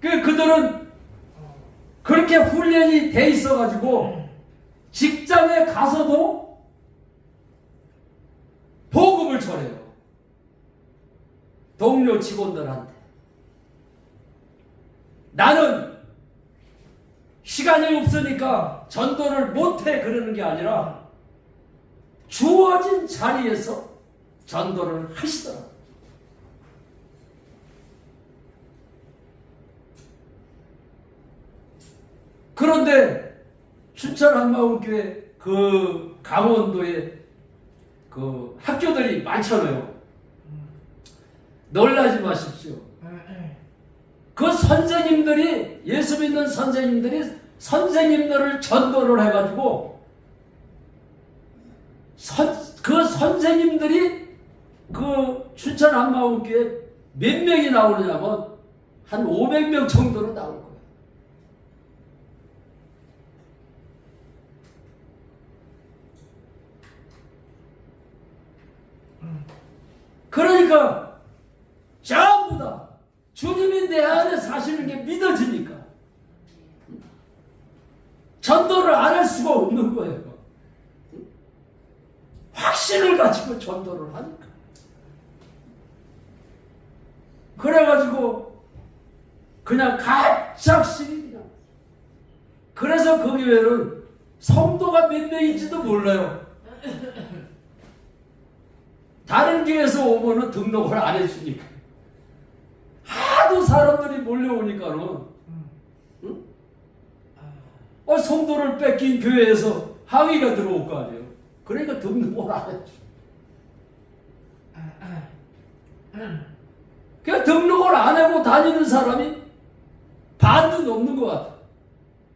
그들은 그렇게 훈련이 돼 있어가지고 직장에 가서도 복음을 전해요. 동료 직원들한테. 나는 시간이 없으니까 전도를 못해 그러는 게 아니라 주어진 자리에서 전도를 하시더라고요. 그런데 춘천 한마음교회 강원도에 학교들이 많잖아요. 놀라지 마십시오. 그 선생님들이 예수 믿는 선생님들을 전도를 해가지고 그 선생님들이 춘천 한마음교회 몇 명이 나오느냐면 한 500명 정도로 나올 거예요. 그러니까 전부 다 주님이 내 안에 사시는 게 믿어지니까 전도를 안 할 수가 없는 거예요. 확신을 가지고 전도를 하니까. 그래가지고 그냥 갑작스레 그냥. 그래서 그 교회는 성도가 몇 명인지도 몰라요. 다른 교회에서 오면은 등록을 안 해주니까. 하도 사람들이 몰려오니까는, 성도를 뺏긴 교회에서 항의가 들어올 거 아니에요. 그러니까 등록을 안 해줘. 그러니까 등록을 안 하고 다니는 사람이 반도 넘는 것 같아.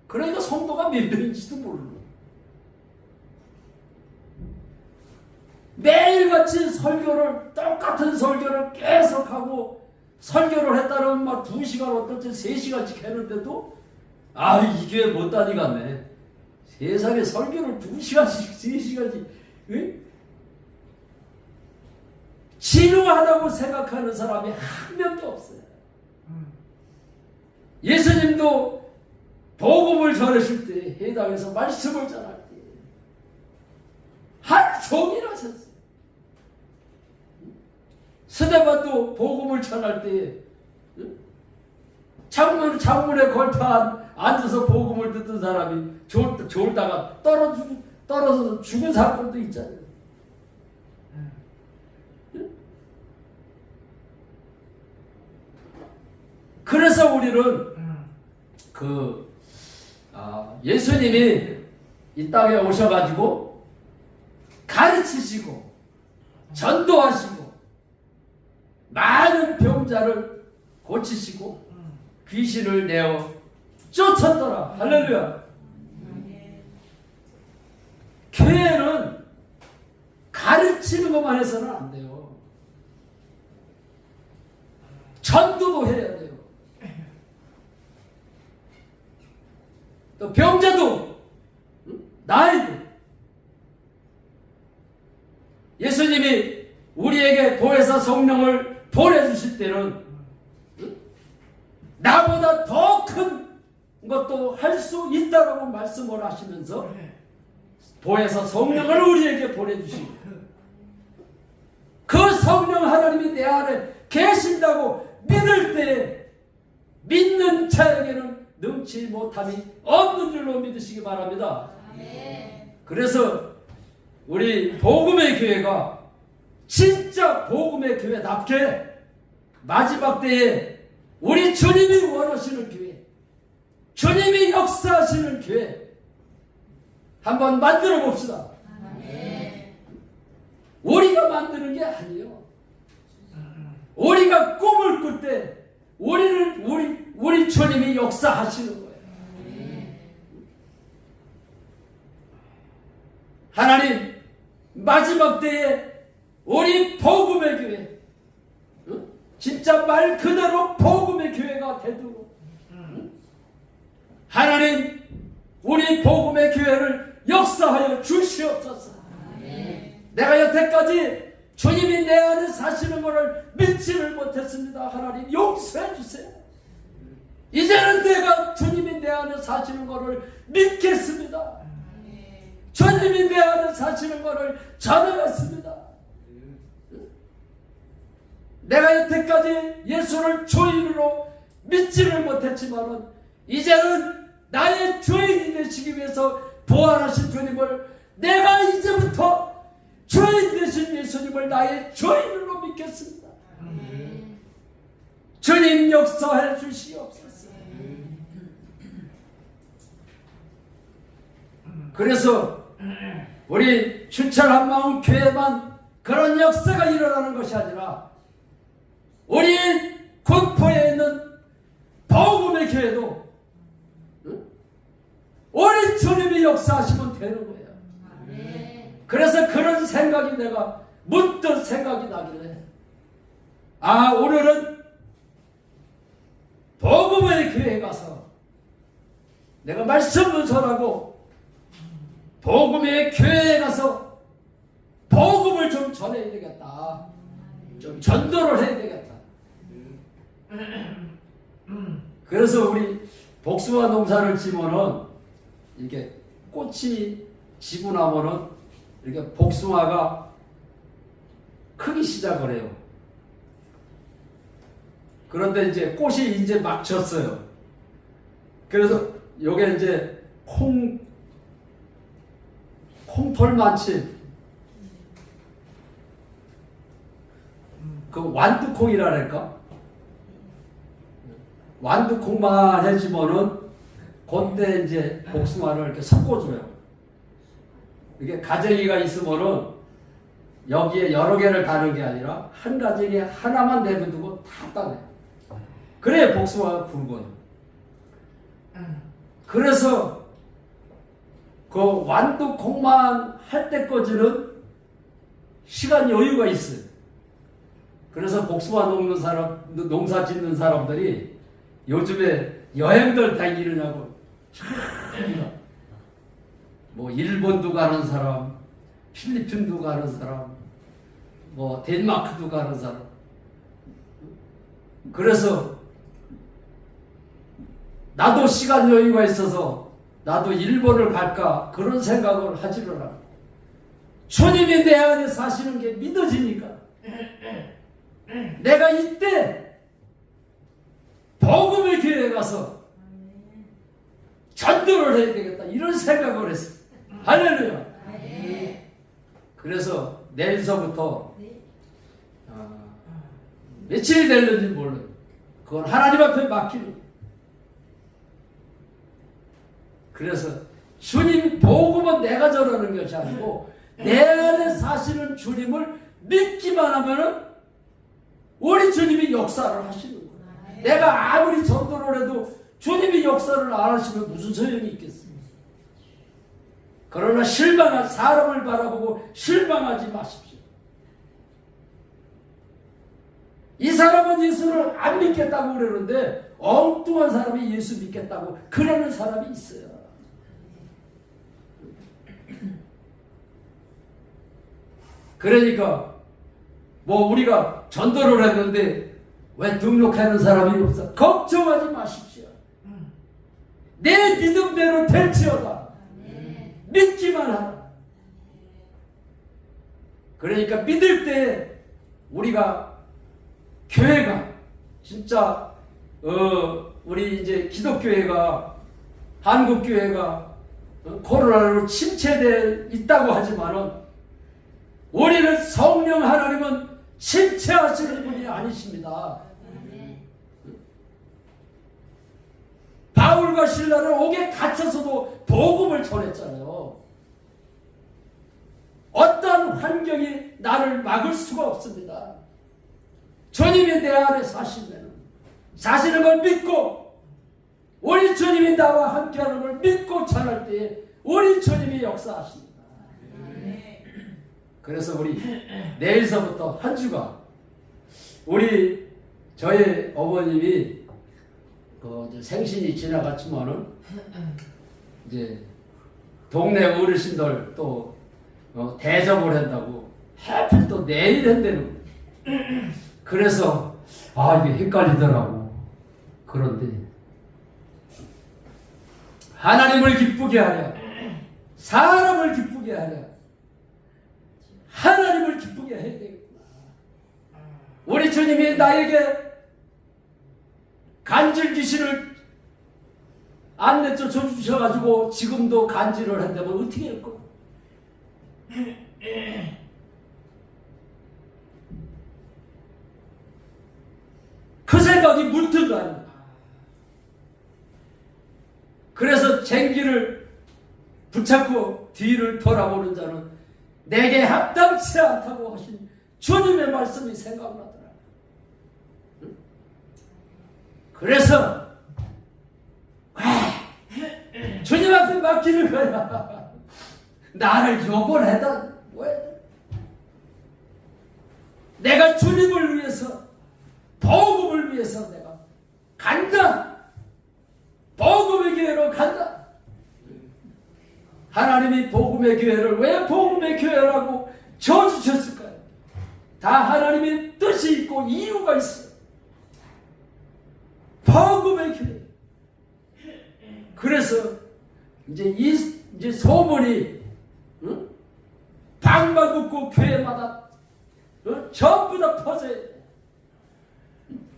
그러니까 성도가 몇 명인지도 모르는 거야. 매일같이 설교를, 똑같은 설교를 계속하고, 설교를 했다면 막 2시간, 어떨 때 3시간씩 했는데도, 아, 이 교회 못 다니겠네. 세상에 설교를 2시간씩, 3시간씩, 응? 지루하다고 생각하는 사람이 한 명도 없어요. 예수님도 복음을 전하실 때, 회당에서 말씀을 전할 때, 하루 종일 하셨어요. 스데반도 복음을 전할 때, 창문에 걸터 앉아서 복음을 듣던 사람이 졸다가 떨어져서 죽은 사건도 있잖아요. 그래서 우리는 예수님이 이 땅에 오셔가지고 가르치시고 전도하시고 많은 병자를 고치시고 귀신을 내어 쫓았더라. 할렐루야. 교회는 가르치는 것만 해서는 안 돼요. 전도도 해야 돼요. 또 병자도 나이도 예수님이 우리에게 보혜사 성령을 보내주실 때는 나보다 더 큰 것도 할 수 있다라고 말씀을 하시면서 보혜사 성령을 우리에게 보내주시고 그 성령 하나님이 내 안에 계신다고 믿을 때 믿는 자에게는 능치 못함이 없는 줄로 믿으시기 바랍니다. 그래서 우리 복음의 교회가 진짜 복음의 교회답게 마지막 때에 우리 주님이 원하시는 교회, 주님이 역사하시는 교회 한번 만들어 봅시다. 우리가 만드는 게 아니에요. 우리가 꿈을 꿀 때 우리 주님이 역사하시는 거예요. 하나님 마지막 때에 우리 복음의 교회, 진짜 말 그대로 복음의 교회가 되도록 하나님 우리 복음의 교회를 역사하여 주시옵소서. 내가 여태까지 주님이 내 안에 사시는 것을 믿지를 못했습니다. 하나님 용서해 주세요. 이제는 내가 주님이 내 안에 사시는 것을 믿겠습니다. 주님이 내 안에 사시는 것을 전하겠습니다. 내가 여태까지 예수를 주인으로 믿지를 못했지만 이제는 나의 주인이 되시기 위해서 부활하신 주님을 내가 이제부터 주인 되신 예수님을 나의 주인으로 믿겠습니다. 주님 역사해 주시옵소서. 그래서 우리 춘천 한마음 교회만 그런 역사가 일어나는 것이 아니라 우리 군포에 있는 복음의 교회도 우리 주님이 역사하시면 되는 거예요. 그래서 그런 생각이 내가 문득 생각이 나길래 오늘은 복음의 교회에 가서 내가 말씀을 전하고 복음의 교회에 가서 복음을 좀 전해야 되겠다. 좀 전도를 해야 되겠다. 그래서 우리 복숭아 농사를 지면은 이렇게 꽃이 지고 나면은 이렇게 복숭아가 크기 시작을 해요. 그런데 이제 꽃이 이제 막 졌어요. 그래서 요게 이제 콩털 많지. 그 완두콩이라랄까? 완두콩만 해주면은 그때 이제 복숭아를 이렇게 섞어줘요. 이게 가정이가 있으면은 여기에 여러 개를 다는 게 아니라 한 가정에 하나만 내비두고 다 따내. 그래 복숭아가 굵어요. 그래서 그 완두콩만 할 때까지는 시간 여유가 있어요. 그래서 복숭아 먹는 사람, 농사 짓는 사람들이 요즘에 여행들 다니느냐고 뭐 일본도 가는 사람, 필리핀도 가는 사람, 뭐 덴마크도 가는 사람. 그래서 나도 시간 여유가 있어서 나도 일본을 갈까 그런 생각을 하지를 않아. 주님이 내 안에 사시는 게 믿어지니까 내가 이때 복음의 교회에 가서 전도를 해야 되겠다 이런 생각을 했어. 할렐루야. 그래서 내일서부터 며칠이 될는지 몰라요. 그건 하나님 앞에 맡기는 거예요. 그래서 주님 복음은 내가 전하는 것이 아니고 내 안에 사시는 주님을 믿기만 하면은 우리 주님이 역사를 하시는 거예요. 내가 아무리 전도를 해도 주님이 역사를 안 하시면 무슨 소용이 있겠습니까? 그러나 사람을 바라보고 실망하지 마십시오. 이 사람은 예수를 안 믿겠다고 그러는데 엉뚱한 사람이 예수 믿겠다고 그러는 사람이 있어요. 그러니까 뭐 우리가 전도를 했는데 왜 등록하는 사람이 없어? 걱정하지 마십시오. 내 믿음대로 될지어다. 믿기만 하라. 그러니까 믿을 때 우리가 교회가 진짜 우리 이제 기독교회가 한국교회가 코로나로 침체돼 있다고 하지만은 우리는 성령 하나님은 침체하시는 분이 아니십니다. 바울과 실라는 옥에 갇혀서도 복음을 전했잖아요. 어떤 환경이 나를 막을 수가 없습니다. 주님이 내 안에 사시는 걸 믿고 우리 주님이 나와 함께하는 걸 믿고 전할 때에 우리 주님이 역사하십니다. 그래서 우리 내일서부터 한 주간 저희 어머님이 생신이 지나갔지만은 이제 동네 어르신들 또 대접을 한다고 하필 또 내일 한다는 거예요. 그래서 이게 헷갈리더라고. 그런데 하나님을 기쁘게 하랴, 사람을 기쁘게 하랴, 하나님을 기쁘게 해야 되겠구나. 우리 주님이 나에게 간질 귀신을 안 내쫓아 주셔가지고 지금도 간질을 한다면 어떻게 할 거야? 그 생각이 문득 나는. 그래서 쟁기를 붙잡고 뒤를 돌아보는 자는 내게 합당치 않다고 하신 주님의 말씀이 생각나더라. 그래서 주님 앞에 맡기는 거야. 나를 욕을 해도 왜? 내가 주님을 위해서 복음을 위해서 내가 간다. 복음의 교회로 간다. 하나님이 복음의 교회를 왜 복음의 교회라고 지어주셨을까요? 다 하나님의 뜻이 있고 이유가 있어요. 복음의 교회. 그래서 이제 소문이 방방곡곡 교회마다 전부 다 퍼져야 돼.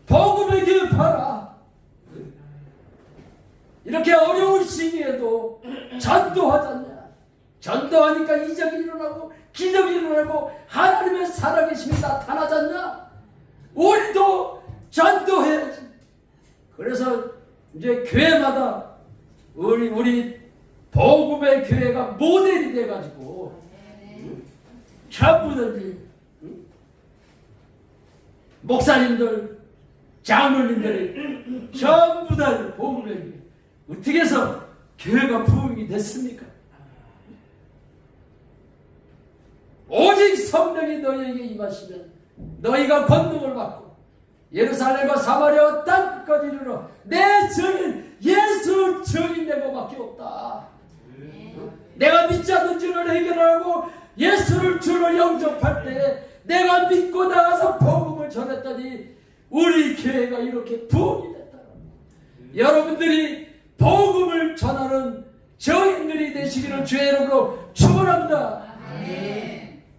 복음의 교회 봐라. 이렇게 어려운 시기에도 전도하잖냐. 전도하니까 이적이 일어나고 기적이 일어나고 하나님의 살아계심이 나타나잖냐. 우리도 전도해야지. 그래서 이제 교회마다 우리 복음의 교회가 모델이 돼가지고 전부들 목사님들, 장로님들이 전부 다 복음의 교회. 어떻게 해서 교회가 부흥이 됐습니까? 오직 성령이 너희에게 임하시면 너희가 권능을 받고 예루살렘과 사마리아와 땅 끝까지 이르러 내 증인 예수 증인 내고밖에 없다. 내가 믿지 않는 죄를 해결하고 예수를 주로 영접할 때 내가 믿고 나가서 복음을 전했더니 우리 교회가 이렇게 부흥이 됐다. 여러분들이 복음을 전하는 증인들이 되시기를 주의 이름으로 축원합니다.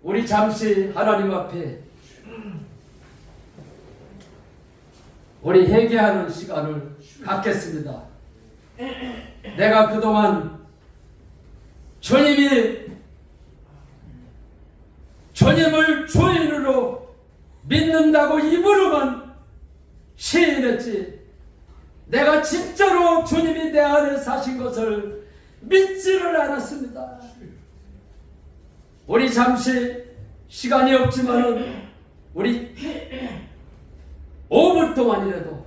우리 잠시 하나님 앞에 우리 회개하는 시간을 갖겠습니다. 내가 그동안 주님을 주인으로 믿는다고 입으로만 시인했지 내가 진짜로 주님이 내 안에 사신 것을 믿지를 않았습니다. 우리 잠시 시간이 없지만은 우리 5분 동안이라도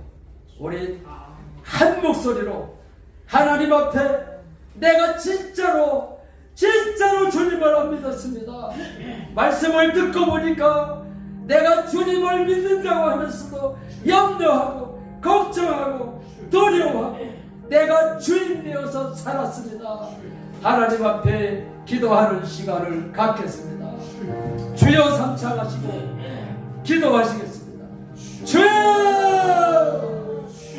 우리 한 목소리로 하나님 앞에 내가 진짜로 주님을 안 믿었습니다. 말씀을 듣고 보니까 내가 주님을 믿는다고 하면서도 염려하고 걱정하고 두려워하고 내가 주인 되어서 살았습니다. 하나님 앞에 기도하는 시간을 갖겠습니다. 주여 삼창하시고 기도하시겠습니다. 주여!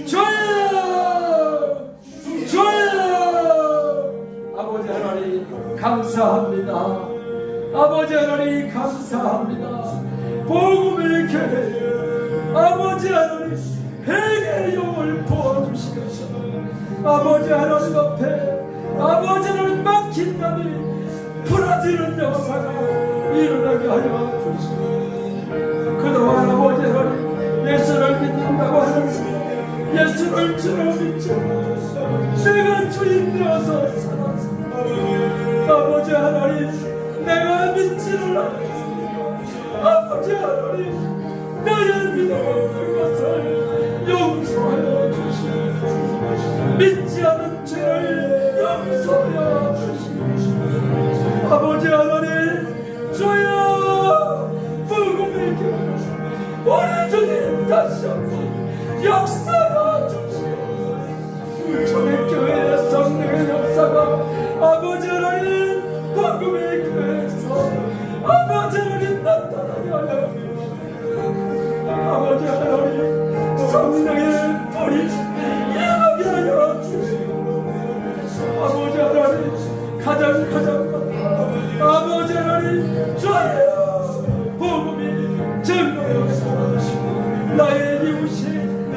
주여! 주여! 아버지 하나님 감사합니다. 아버지 하나님 감사합니다. 복음의 교회 아버지 하나님 회개의 영을 부어주시옵소서. 아버지 하나님 앞에 아버지 하나님 막힌 담이 풀어지는 역사가 일어나게 하여 주시옵소서. 그동안 아버지 하나님 예수를 믿는다고 하면서 예수를 주로 믿지 내가 주인 되어서 살았습니다. 아버지 하나님 내가 믿지를 않았습니다. 아버지 하나님 나의 믿음 없는 것을 용서하여 주시옵소서. 믿지 않은 죄를 용서하여 주시옵소서. 아버지 하나님 주여 복음의 교회 우리 주님 다시 한번 역사가 주시옵소서. 저의 교회의 성령의 역사가 아버지 하나님 복음의 교회에서 아버지 하나님 나타나게 하여 주시옵소서. 아버지 하나님 성령의 불이 임하게 하여 주시옵소서. 아버지 하나님 가장 아버지 하나님 주여 복음이 증거하여 주시고 나의 이웃이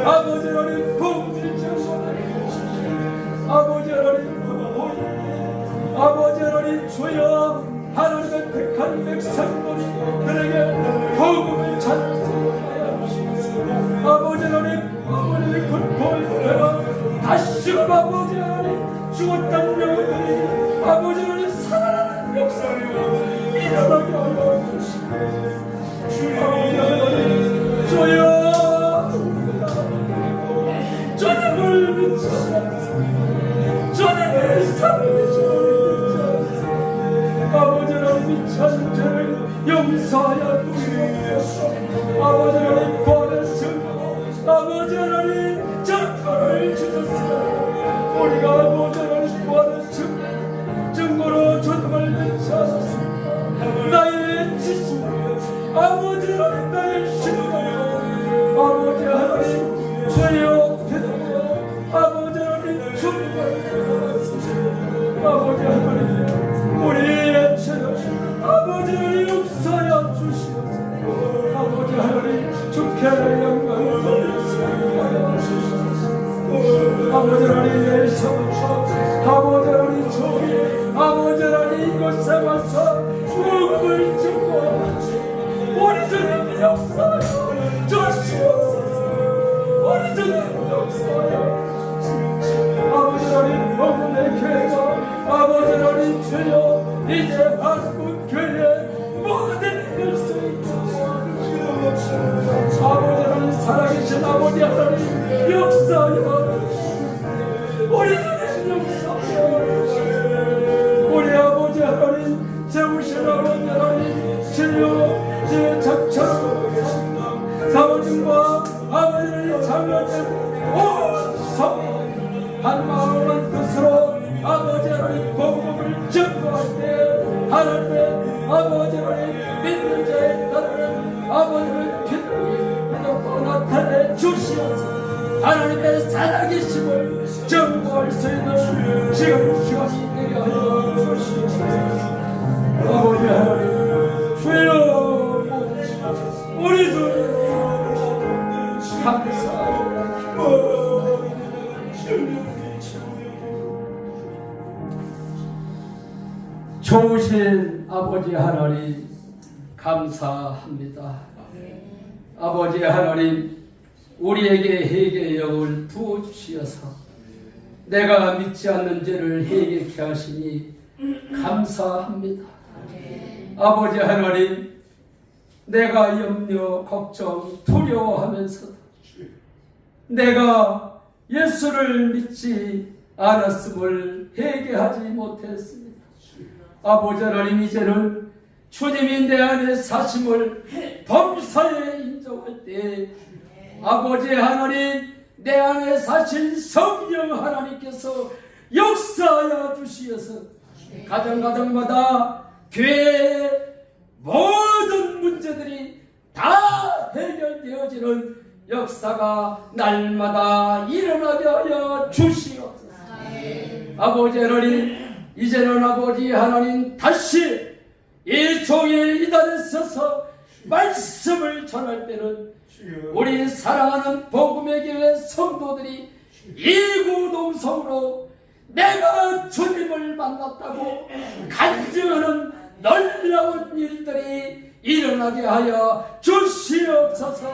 아버지 하나님 복음이 증거하여 주시고 아버지 하나님 아버지 하나님 주여 하나님의 택한 백성들에게 복음을 전하여 주시고 아버지 하나님 아버지의 근본을 내가 다시금 아버지 하나님 죽었던 영혼들이 아버지 하나님 살아나는 역사를 일어나게 하여 주시고 아버지 하나님 주여 주님을 믿지 않습니다. 주님을 사랑하시는 아버지 하나님 믿지 않는 죄를 용서하여 주시옵소서. 아버지 하나님 구원의 증거 아버지 하나님 증거를 주셨으나 우리가 아버지 하나님 구원의 증거로 주님을 믿지 않았습니다. 나의 지식 아버지 하나님 나의 신뢰 아버지 하나님 주여 기도하여 아버지 하나님 주님을 믿었습니다. 아버지 하나님 우리의 죄를 아버지 하나님 용서하여 주시옵소서. 아버지 하나님 주께 영광을 돌리시옵소서. 아버지 하나님 예수옵소서. 아버지 하나님 주님 아버지 하나님 이곳에 와서 복음을 증거하시고 우리 주님 역사하여 주시옵소서. 우리 주님 역사하여 아버지 하나님 복음의 교회가 아버지 하나님 주여 이제 한국 교회 모든 일수 아버지 하나님 살아계신 아버지 하나님 역사여 우리들의 역사여 우리 아버지 하나님 세우신 아버지 하나님 주여 제 작처럼 사모님과 아버지를 장로님 오성 한 마음 한 뜻으로 아버지 하나님 복음을 전도할 때 하나님의 아버지 하나님 믿는 자에 따르는 아버지를 빛으로 나타내 주시옵소서. 하나님의 살아계심을 전도할 수 있는 시간이 되게 하여 주시옵소서. 아버지 하나님 주여 우리들 감사합니다. 좋으신 아버지 하나님 감사합니다. 아버지 하나님 우리에게 회개의 영을 부어주시어서 내가 믿지 않는 죄를 회개케 하시니 감사합니다. 아버지 하나님 내가 염려, 걱정, 두려워하면서도 내가 예수를 믿지 않았음을 회개하지 못했습니다. 아버지 하나님 이제는 주님이 내 안에 사심을 범사에 인정할 때 아버지 하나님 내 안에 사신 성령 하나님께서 역사하여 주시어서 가정마다 교회의 모든 문제들이 다 해결되어지는 역사가 날마다 일어나게 하여 주시옵소서. 아버지 하나님 이제는 아버지 하나님 다시 이 종일 이단에 서서 말씀을 전할 때는 우리 사랑하는 복음의 교회 성도들이 이구동성으로 내가 주님을 만났다고 간증하는 놀라운 일들이 일어나게 하여 주시옵소서.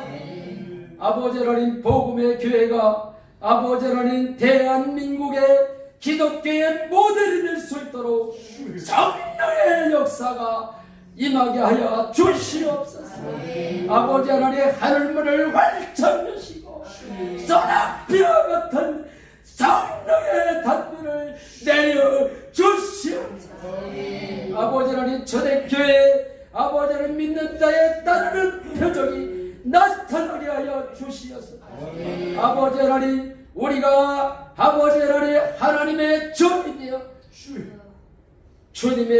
아버지 하나님 복음의 교회가 아버지 하나님 대한민국의 기독교의 모델이 될 수 있도록 성령의 역사가 임하게 하여 주시옵소서. 아버지 하나님 하늘문을 활짝 여시고 소나비와 같은 성령의 단비를 내려 주시옵소서. 아버지 하나님 초대교회 아버지 하나님 믿는 자에 따르는 표적이 나타나게 하여 주시옵소서. 아버지 하나님 우리가 아버지 하나님 하나님의 종이 되어 주님의